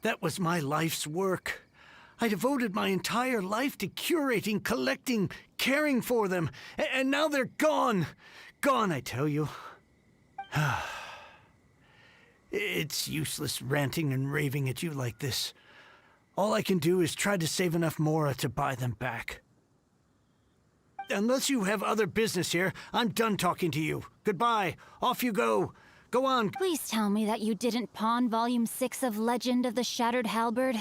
That was my life's work. I devoted my entire life to curating, collecting, caring for them, and now they're gone. Gone, I tell you. It's useless ranting and raving at you like this. All I can do is try to save enough mora to buy them back. Unless you have other business here, I'm done talking to you. Goodbye. Off you go. Go on. Please tell me that you didn't pawn Volume 6 of Legend of the Shattered Halberd.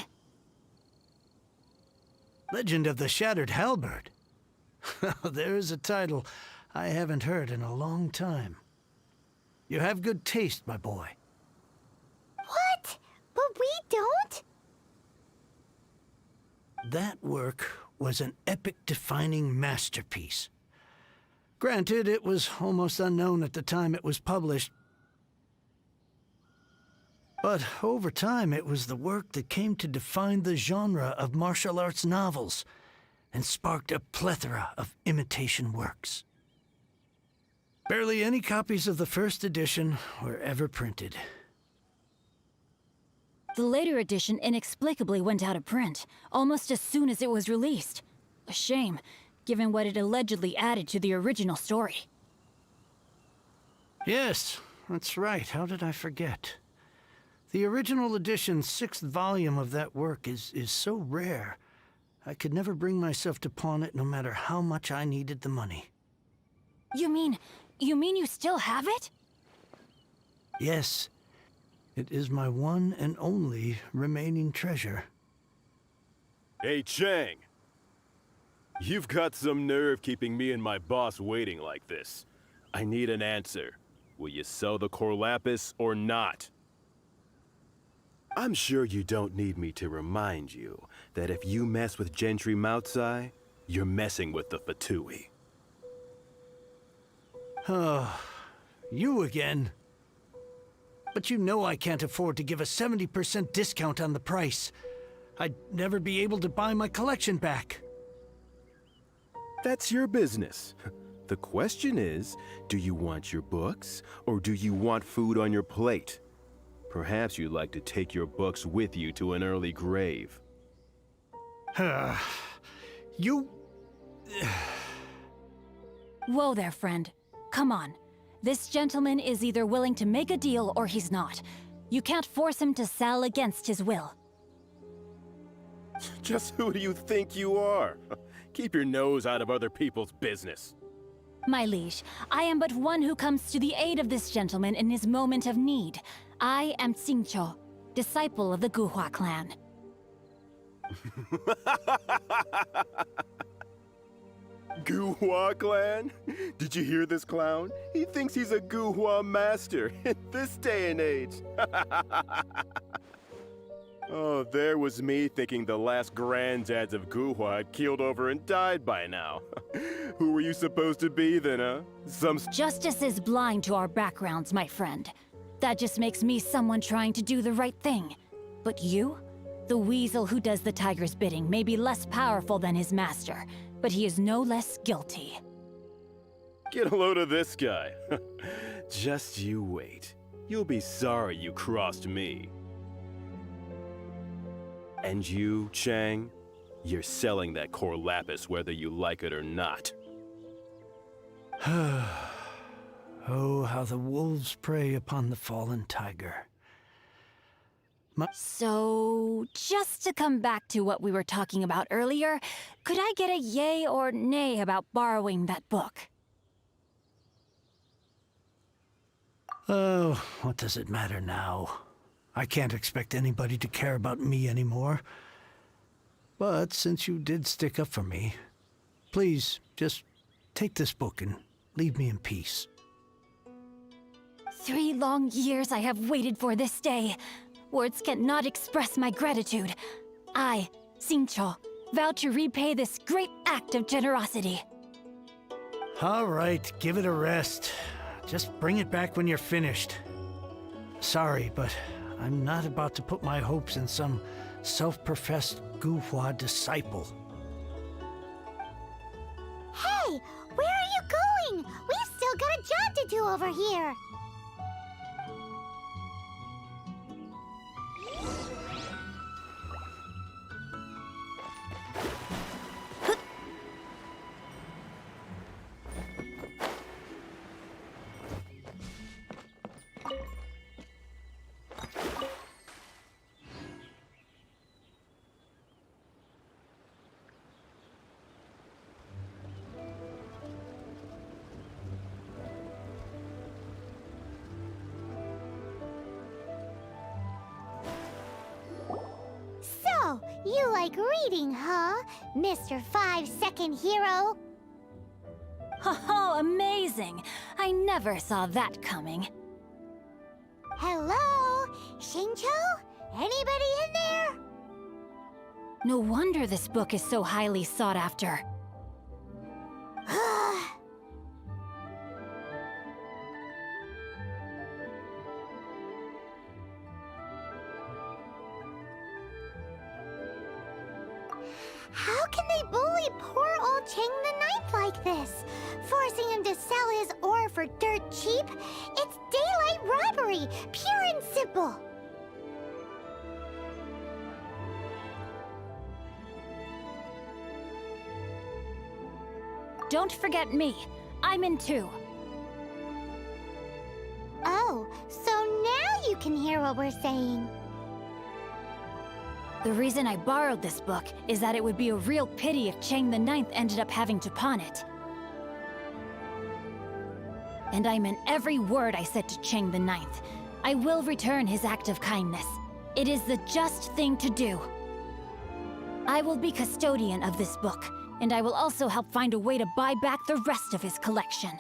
Legend of the Shattered Halberd? There's a title I haven't heard in a long time. You have good taste, my boy. What? But we don't? That work was an epic-defining masterpiece. Granted, it was almost unknown at the time it was published, but over time it was the work that came to define the genre of martial arts novels and sparked a plethora of imitation works. Barely any copies of the first edition were ever printed. The later edition inexplicably went out of print, almost as soon as it was released. A shame, given what it allegedly added to the original story. Yes, that's right. How did I forget? The original edition's 6th volume of that work is so rare, I could never bring myself to pawn it no matter how much I needed the money. You mean you still have it? Yes. It is my one and only remaining treasure. Hey, Chang! You've got some nerve keeping me and my boss waiting like this. I need an answer. Will you sell the Corlapis or not? I'm sure you don't need me to remind you that if you mess with Gentry Moutsai, you're messing with the Fatui. Oh, you again. But you know I can't afford to give a 70% discount on the price. I'd never be able to buy my collection back. That's your business. The question is, do you want your books, or do you want food on your plate? Perhaps you'd like to take your books with you to an early grave. You... Whoa there, friend. Come on. This gentleman is either willing to make a deal or he's not. You can't force him to sell against his will. Just who do you think you are? Keep your nose out of other people's business. My liege, I am but one who comes to the aid of this gentleman in his moment of need. I am Xingqiu, disciple of the Guhua clan. Guhua clan? Did you hear this clown? He thinks he's a Guhua master in this day and age. Oh, there was me thinking the last granddads of Guhua had keeled over and died by now. Who were you supposed to be then, huh? Justice is blind to our backgrounds, my friend. That just makes me someone trying to do the right thing. But you? The weasel who does the tiger's bidding may be less powerful than his master, but he is no less guilty. Get a load of this guy. Just you wait. You'll be sorry you crossed me. And you, Chang, you're selling that Corlapis whether you like it or not. Oh, how the wolves prey upon the fallen tiger. So, just to come back to what we were talking about earlier, could I get a yay or nay about borrowing that book? Oh, what does it matter now? I can't expect anybody to care about me anymore. But since you did stick up for me, please, just take this book and leave me in peace. 3 long years I have waited for this day. Words cannot express my gratitude. I, Xingqiu, vow to repay this great act of generosity. All right, give it a rest. Just bring it back when you're finished. Sorry, but I'm not about to put my hopes in some self-professed Guhua disciple. Hey, where are you going? We've still got a job to do over here. You like reading, huh, Mr. 5-second hero? Oh, amazing! I never saw that coming. Hello? Xingqiu? Anybody in there? No wonder this book is so highly sought after. How can they bully poor old Chang the Ninth like this? Forcing him to sell his ore for dirt cheap? It's daylight robbery, pure and simple. Don't forget me. I'm in too. Oh, so now you can hear what we're saying. The reason I borrowed this book is that it would be a real pity if Chang the Ninth ended up having to pawn it. And I meant every word I said to Chang the Ninth. I will return his act of kindness. It is the just thing to do. I will be custodian of this book, and I will also help find a way to buy back the rest of his collection.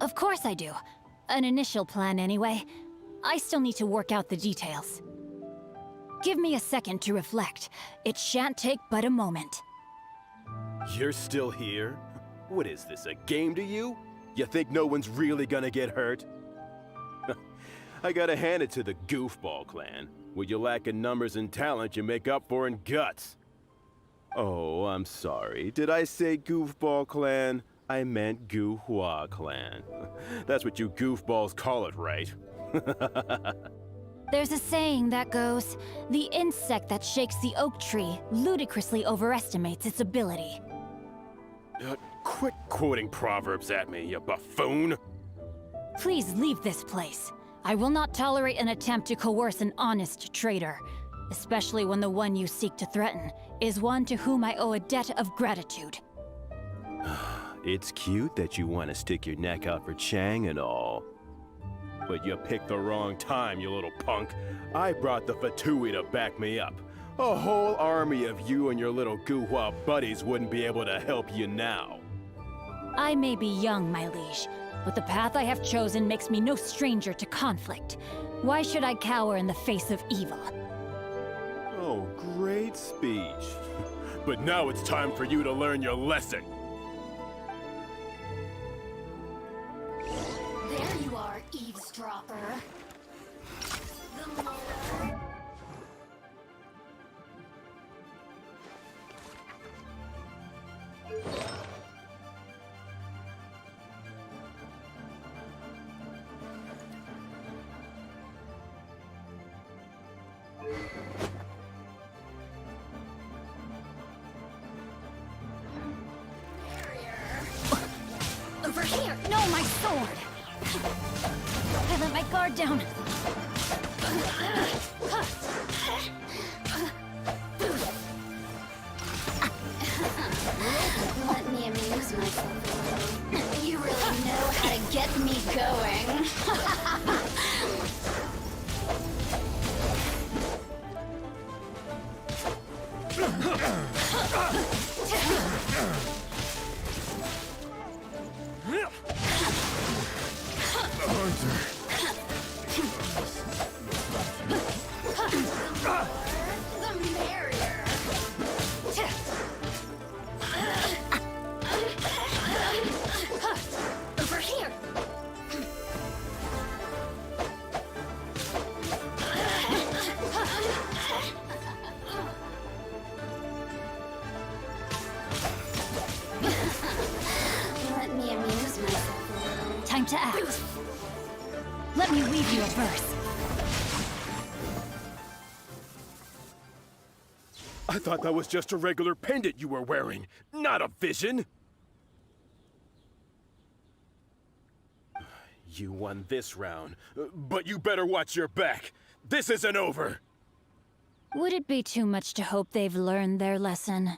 Of course I do. An initial plan anyway. I still need to work out the details. Give me a second to reflect. It shan't take but a moment. You're still here? What is this, a game to you? You think no one's really gonna get hurt? I gotta hand it to the Goofball Clan. What you lack in numbers and talent, you make up for in guts. Oh, I'm sorry. Did I say Goofball Clan? I meant Guhua Clan. That's what you goofballs call it, right? There's a saying that goes, the insect that shakes the oak tree ludicrously overestimates its ability. Quit quoting proverbs at me, you buffoon! Please leave this place. I will not tolerate an attempt to coerce an honest trader, especially when the one you seek to threaten is one to whom I owe a debt of gratitude. It's cute that you want to stick your neck out for Chang and all. But you picked the wrong time, you little punk. I brought the Fatui to back me up. A whole army of you and your little Guhua buddies wouldn't be able to help you now. I may be young, my liege, but the path I have chosen makes me no stranger to conflict. Why should I cower in the face of evil? Oh, great speech. But now it's time for you to learn your lesson. There you are, eavesdropper. The mole. Over here! No, my sword! I let my guard down. Let me amuse myself a little. You really know how to get me going. The merrier. Over here. Let me amuse myself a little. Time to act. Let me weave you a verse. I thought that was just a regular pendant you were wearing, not a vision! You won this round, but you better watch your back. This isn't over! Would it be too much to hope they've learned their lesson?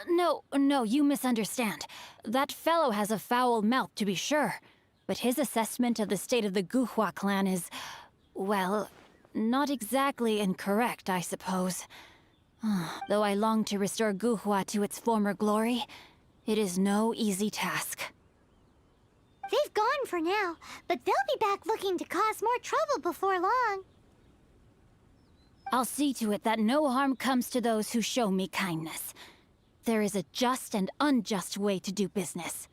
No, you misunderstand. That fellow has a foul mouth, to be sure. But his assessment of the state of the Guhua clan is, well, not exactly incorrect, I suppose. Though I long to restore Guhua to its former glory, it is no easy task. They've gone for now, but they'll be back looking to cause more trouble before long. I'll see to it that no harm comes to those who show me kindness. There is a just and unjust way to do business,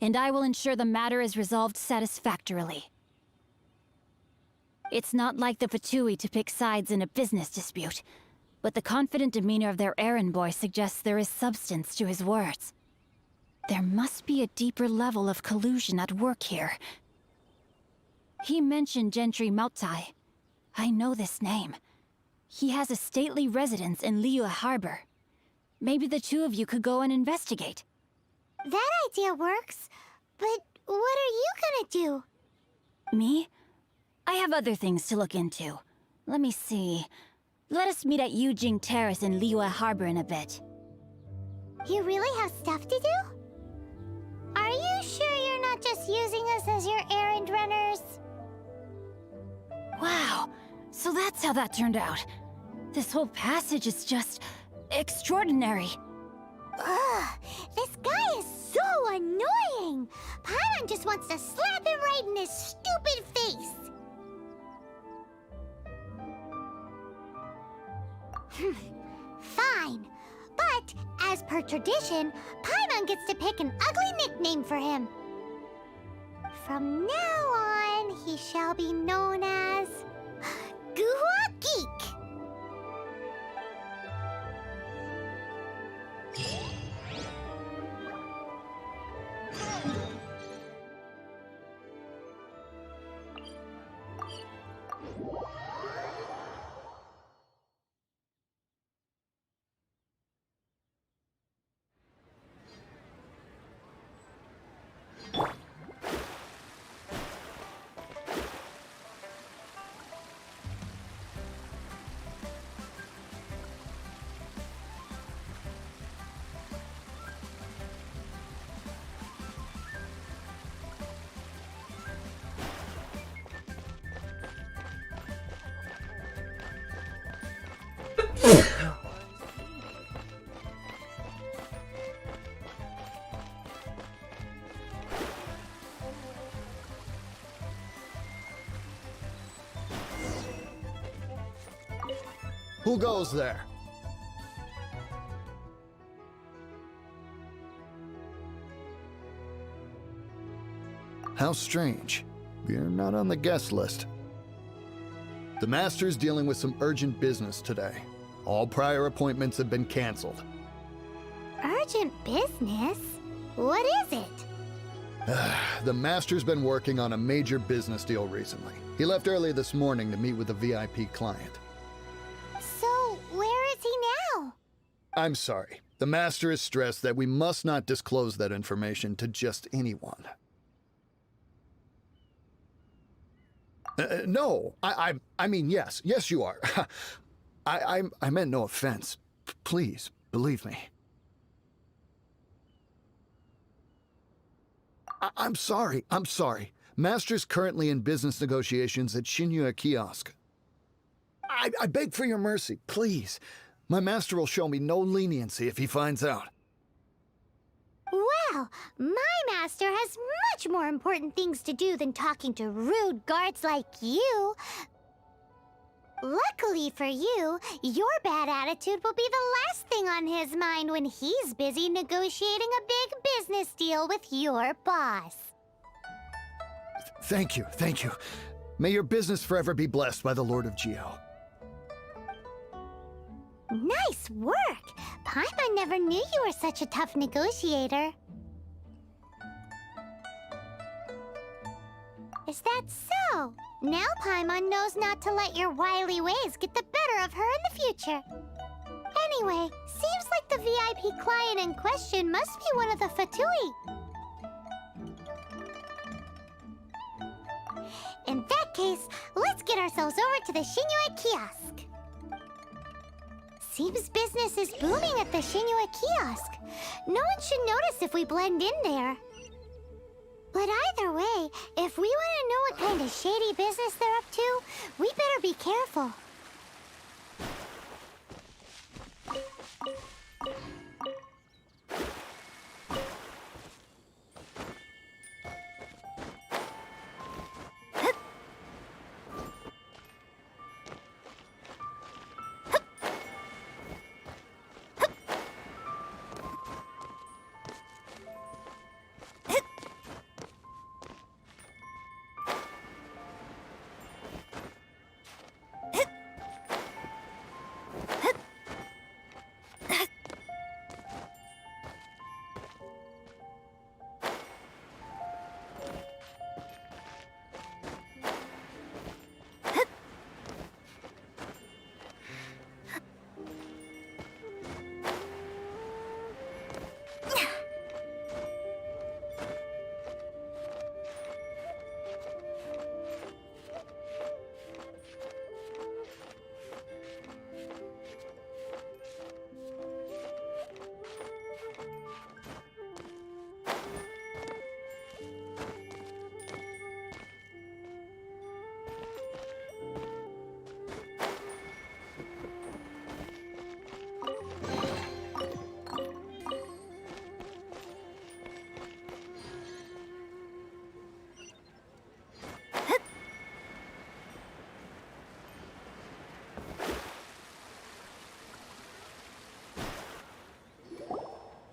and I will ensure the matter is resolved satisfactorily. It's not like the Fatui to pick sides in a business dispute, but the confident demeanor of their errand boy suggests there is substance to his words. There must be a deeper level of collusion at work here. He mentioned Gentry Mautai. I know this name. He has a stately residence in Liyue Harbor. Maybe the two of you could go and investigate. That idea works, but what are you gonna do? Me? I have other things to look into. Let me see. Let us meet at Yujing Terrace in Liyue Harbor in a bit. You really have stuff to do? Are you sure you're not just using us as your errand runners? Wow, so that's how that turned out. This whole passage is just extraordinary. Ugh, this guy is so annoying! Paimon just wants to slap him right in his stupid face! Fine, but as per tradition, Paimon gets to pick an ugly nickname for him. From now on, he shall be known as Guhua Geek. Who goes there? How strange. You're not on the guest list. The Master's dealing with some urgent business today. All prior appointments have been canceled. Urgent business? What is it? The Master's been working on a major business deal recently. He left early this morning to meet with a VIP client. So, where is he now? I'm sorry. The Master is stressed that we must not disclose that information to just anyone. No, I mean, yes. Yes, you are. I meant no offense. Please, believe me. I'm sorry. Master's currently in business negotiations at Shinyue Kiosk. I beg for your mercy, please. My master will show me no leniency if he finds out. Well, my master has much more important things to do than talking to rude guards like you. Luckily for you, your bad attitude will be the last thing on his mind when he's busy negotiating a big business deal with your boss. Thank you. May your business forever be blessed by the Lord of Geo. Nice work! Paimon never knew you were such a tough negotiator. Is that so? Now Paimon knows not to let your wily ways get the better of her in the future. Anyway, seems like the VIP client in question must be one of the Fatui. In that case, let's get ourselves over to the Shinyue Kiosk. Seems business is booming at the Shinua kiosk. No one should notice if we blend in there. But either way, if we want to know what kind of shady business they're up to, we better be careful.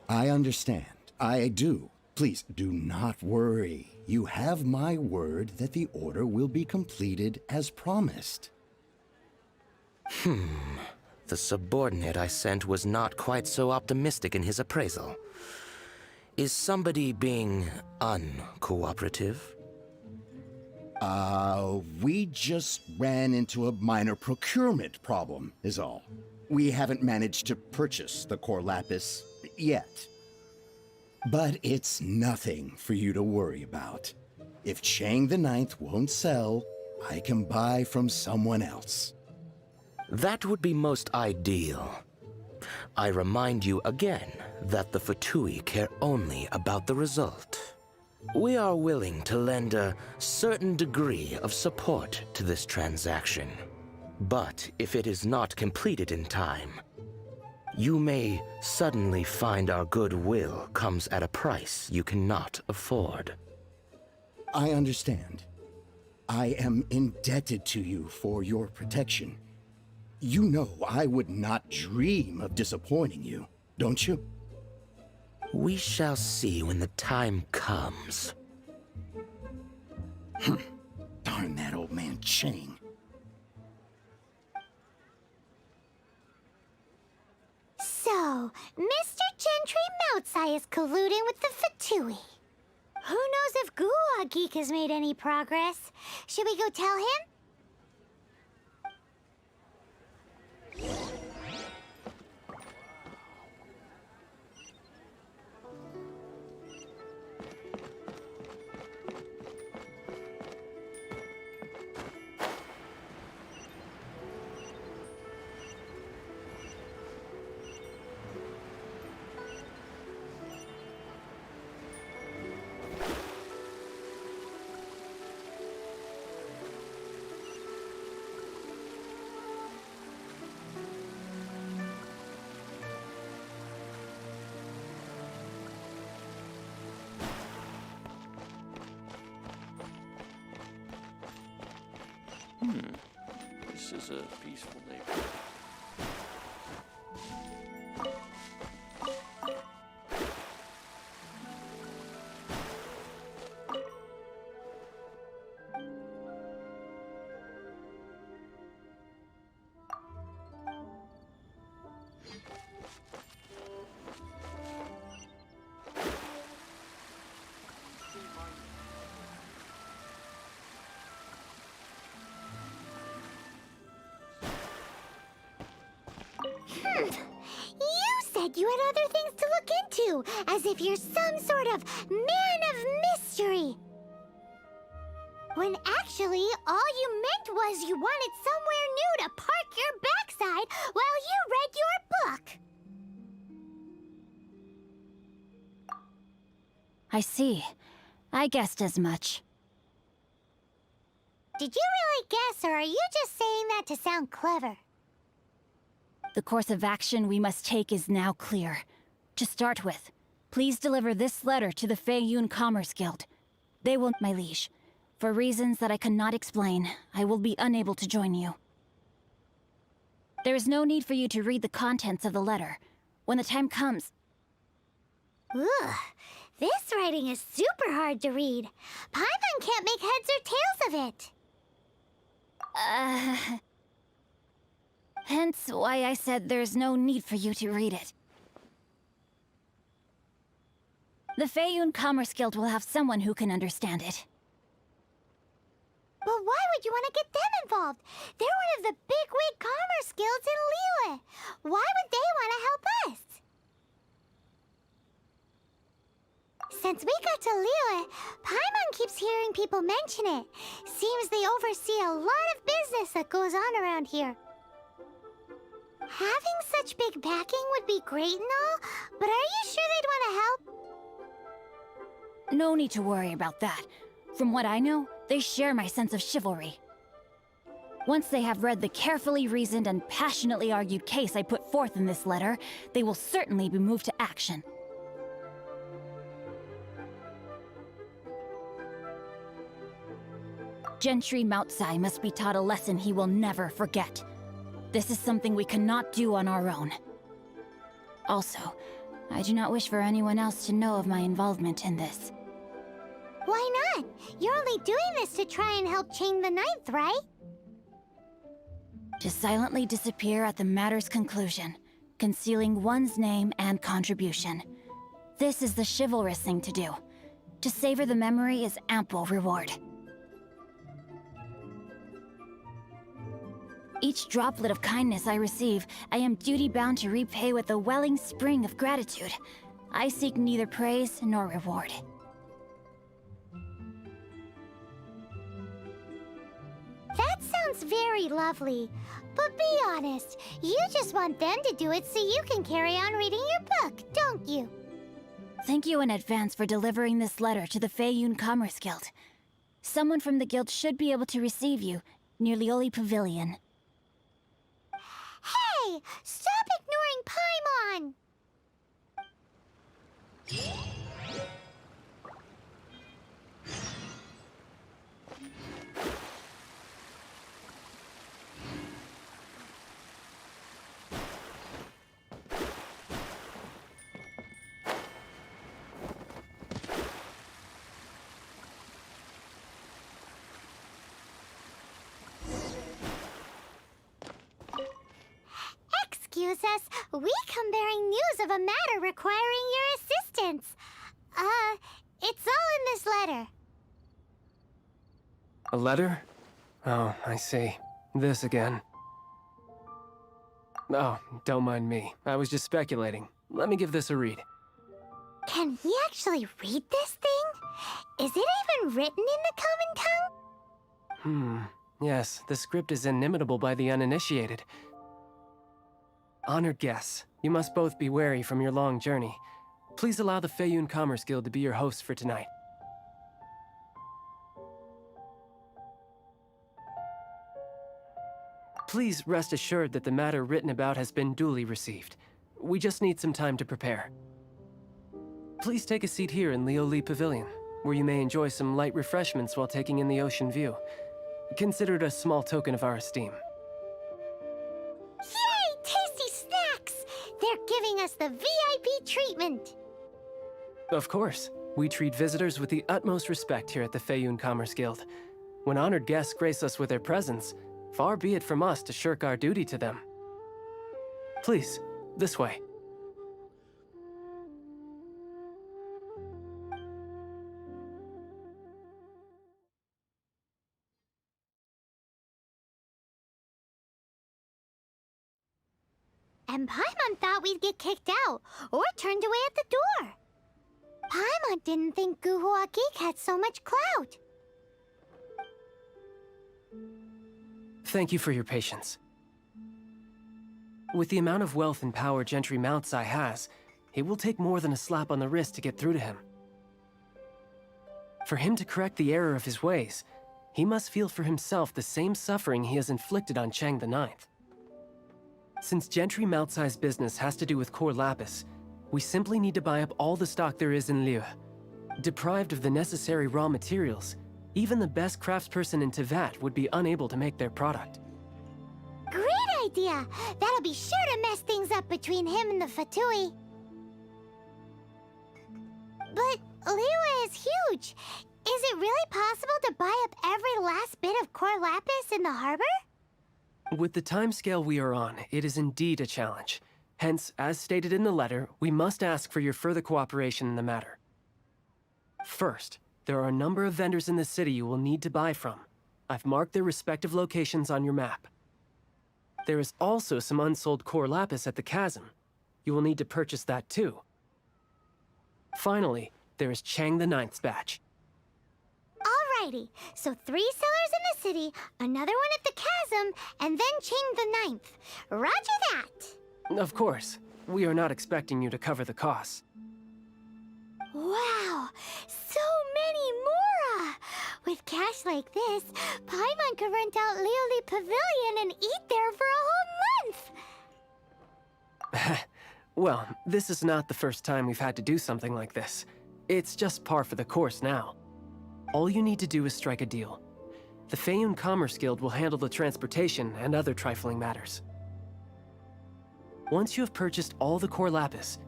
I understand. I do. Please do not worry. You have my word that the order will be completed as promised. The subordinate I sent was not quite so optimistic in his appraisal. Is somebody being uncooperative? We just ran into a minor procurement problem, is all. We haven't managed to purchase the core lapis yet. But it's nothing for you to worry about. If Chang the Ninth won't sell, I can buy from someone else. That would be most ideal. I remind you again that the Fatui care only about the result. We are willing to lend a certain degree of support to this transaction. But if it is not completed in time, you may suddenly find our goodwill comes at a price you cannot afford. I understand. I am indebted to you for your protection. You know I would not dream of disappointing you, don't you? We shall see when the time comes. Darn that old man Chang. So, Mr. Gentry Moutsai is colluding with the Fatui. Who knows if Gulag Geek has made any progress? Should we go tell him? This is a peaceful neighborhood. You said you had other things to look into, as if you're some sort of man of mystery. When actually, all you meant was you wanted somewhere new to park your backside while you read your book. I see. I guessed as much. Did you really guess, or are you just saying that to sound clever? The course of action we must take is now clear. To start with, please deliver this letter to the Feiyun Commerce Guild. They will, my liege. For reasons that I cannot explain, I will be unable to join you. There is no need for you to read the contents of the letter. When the time comes... Ugh, this writing is super hard to read. Paimon can't make heads or tails of it. Hence why I said there's no need for you to read it. The Feiyun Commerce Guild will have someone who can understand it. But why would you want to get them involved? They're one of the bigwig commerce guilds in Liyue. Why would they want to help us? Since we got to Liyue, Paimon keeps hearing people mention it. Seems they oversee a lot of business that goes on around here. Having such big backing would be great and all, but are you sure they'd want to help? No need to worry about that. From what I know, they share my sense of chivalry. Once they have read the carefully reasoned and passionately argued case I put forth in this letter, they will certainly be moved to action. Gentry Moutsai must be taught a lesson he will never forget. This is something we cannot do on our own. Also, I do not wish for anyone else to know of my involvement in this. Why not? You're only doing this to try and help Chain the Ninth, right? To silently disappear at the matter's conclusion, concealing one's name and contribution. This is the chivalrous thing to do. To savor the memory is ample reward. Each droplet of kindness I receive, I am duty-bound to repay with a welling spring of gratitude. I seek neither praise nor reward. That sounds very lovely. But be honest, you just want them to do it so you can carry on reading your book, don't you? Thank you in advance for delivering this letter to the Feiyun Commerce Guild. Someone from the guild should be able to receive you near Lioli Pavilion. Hey! Stop ignoring Paimon! Excuse us, we come bearing news of a matter requiring your assistance. It's all in this letter. A letter? Oh, I see. This again. Oh, don't mind me. I was just speculating. Let me give this a read. Can we actually read this thing? Is it even written in the common tongue? Yes, the script is inimitable by the uninitiated. Honored guests, you must both be wary from your long journey. Please allow the Feiyun Commerce Guild to be your host for tonight. Please rest assured that the matter written about has been duly received. We just need some time to prepare. Please take a seat here in Lioli Pavilion, where you may enjoy some light refreshments while taking in the ocean view. Consider it a small token of our esteem. Yay! Tasty snacks! They're giving us the VIP treatment! Of course. We treat visitors with the utmost respect here at the Feiyun Commerce Guild. When honored guests grace us with their presence, far be it from us to shirk our duty to them. Please, this way. And Paimon thought we'd get kicked out, or turned away at the door. Paimon didn't think Guhuakik had so much clout. Thank you for your patience. With the amount of wealth and power Gentry Mount's Eye has, it will take more than a slap on the wrist to get through to him. For him to correct the error of his ways, he must feel for himself the same suffering he has inflicted on Chang the Ninth. Since Gentry Mount's Eye's business has to do with core lapis, we simply need to buy up all the stock there is in Liu. Deprived of the necessary raw materials, even the best craftsperson in Tevat would be unable to make their product. Great idea! That'll be sure to mess things up between him and the Fatui. But Liyue is huge. Is it really possible to buy up every last bit of core lapis in the harbor? With the timescale we are on, it is indeed a challenge. Hence, as stated in the letter, we must ask for your further cooperation in the matter. First, there are a number of vendors in the city you will need to buy from. I've marked their respective locations on your map. There is also some unsold core lapis at the chasm. You will need to purchase that too. Finally, there is Chang the Ninth's batch. Alrighty, so 3 sellers in the city, another one at the chasm, and then Chang the Ninth. Roger that! Of course, we are not expecting you to cover the costs. Wow, so many mora! With cash like this, Paimon could rent out Lioli Pavilion and eat there for a whole month! Well, this is not the first time we've had to do something like this. It's just par for the course now. All you need to do is strike a deal. The Feiyun Commerce Guild will handle the transportation and other trifling matters. Once you have purchased all the core lapis,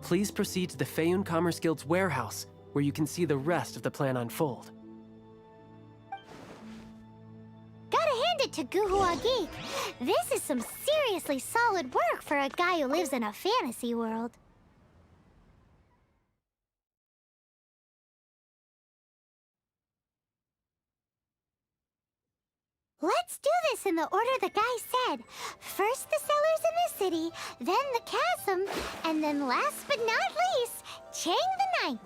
please proceed to the Feiyun Commerce Guild's warehouse, where you can see the rest of the plan unfold. Gotta hand it to Guhua Geek. This is some seriously solid work for a guy who lives in a fantasy world. Let's do this in the order the guy said. First the sellers in the city, then the chasm, and then last but not least, Chang the Ninth.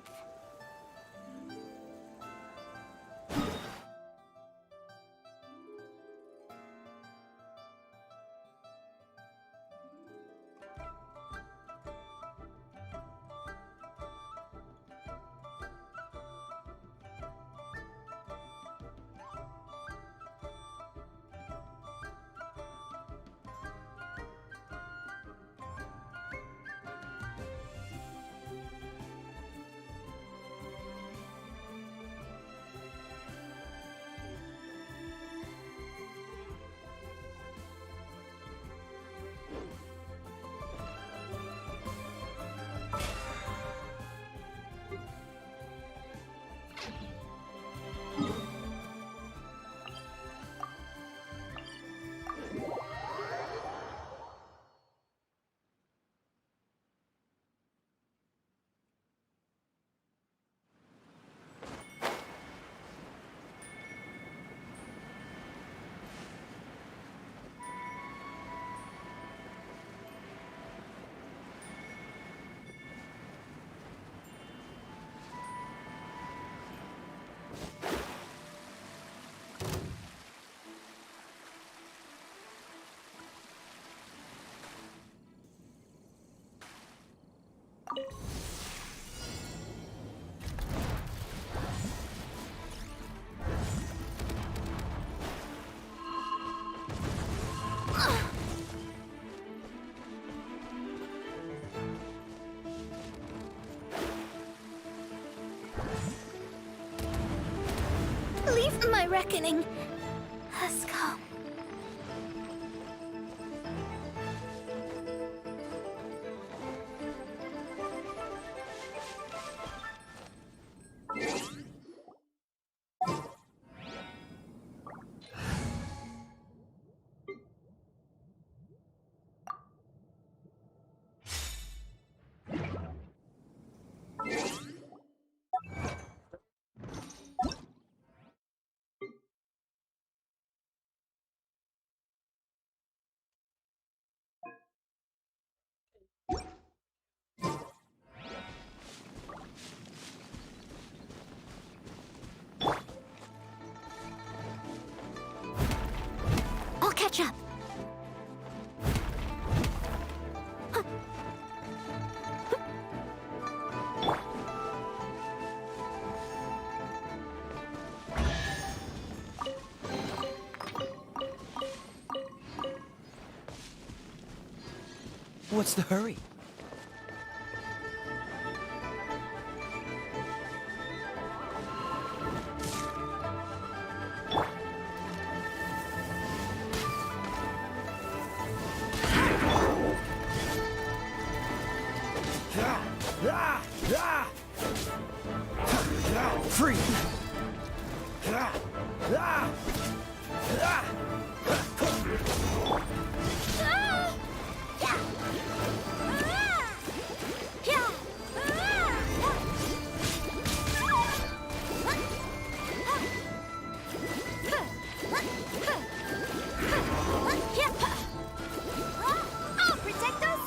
Leave my reckoning has come. What's the hurry? Free! I'll protect us!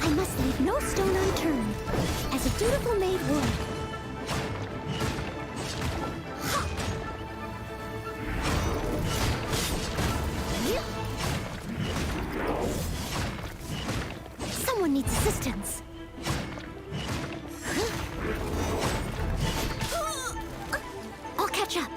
I must leave no stone unturned, as a dutiful maid would. Someone needs assistance. I'll catch up.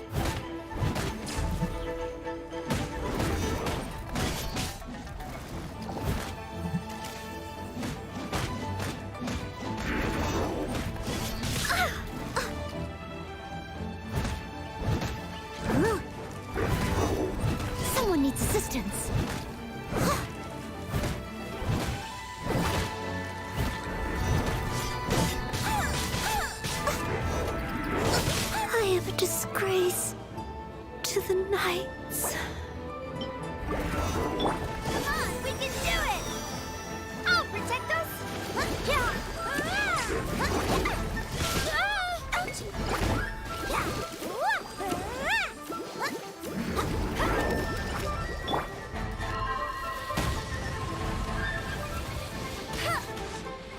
Someone needs assistance. I am a disgrace to the knights. Come on, we can do it! I'll protect us!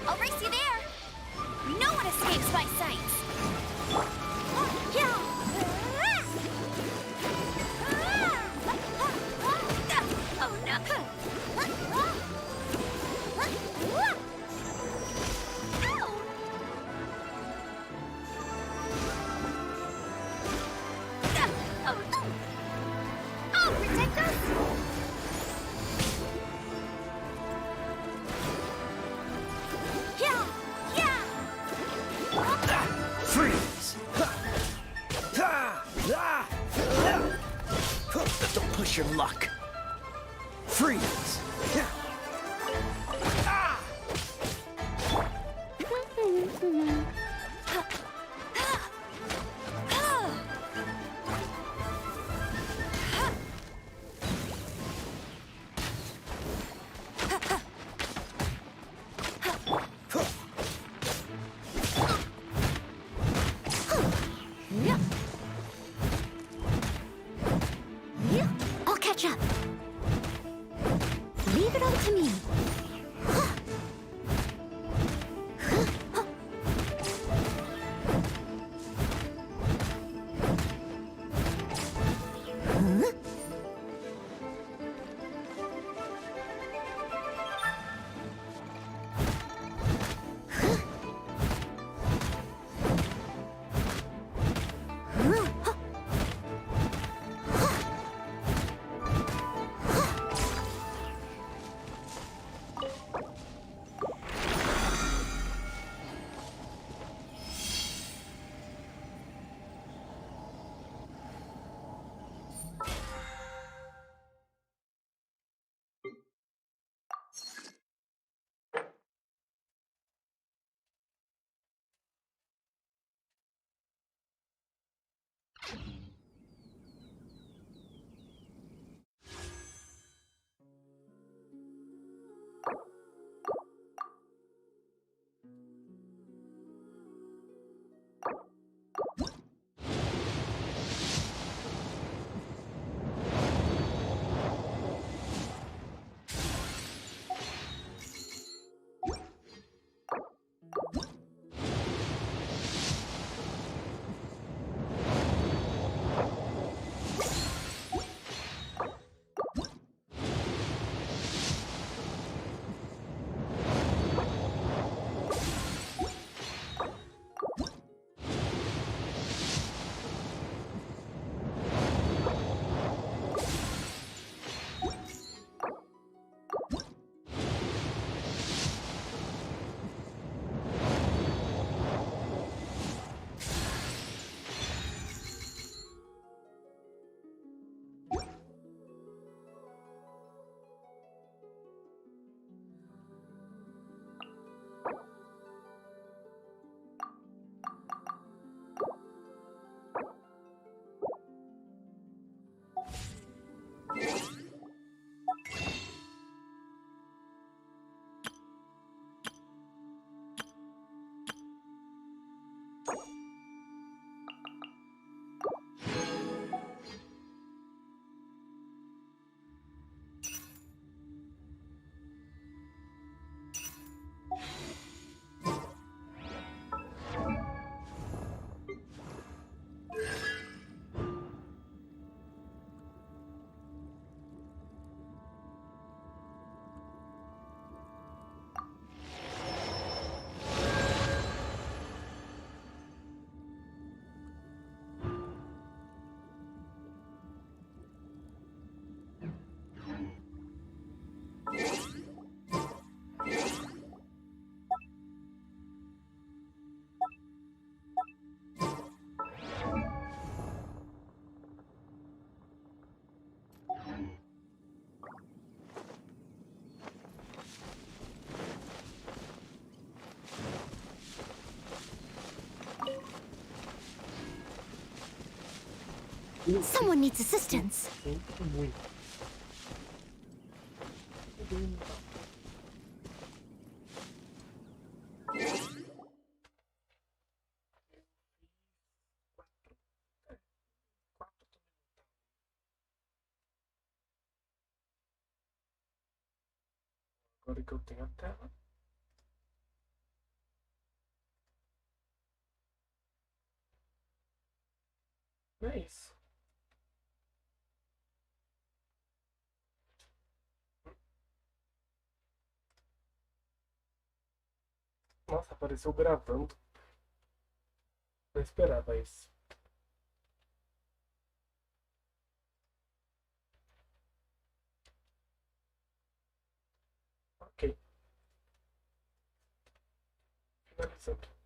I'll race you there. No one escapes my sights. Oh no! I'll protect us! Freeze! Don't push your luck. Freeze! I'll catch up. Leave it all to me. Someone needs assistance. Muito. Agora que eu tenho a tela. É isso. Nossa, apareceu gravando. Não esperava isso. Ok. Finalizando.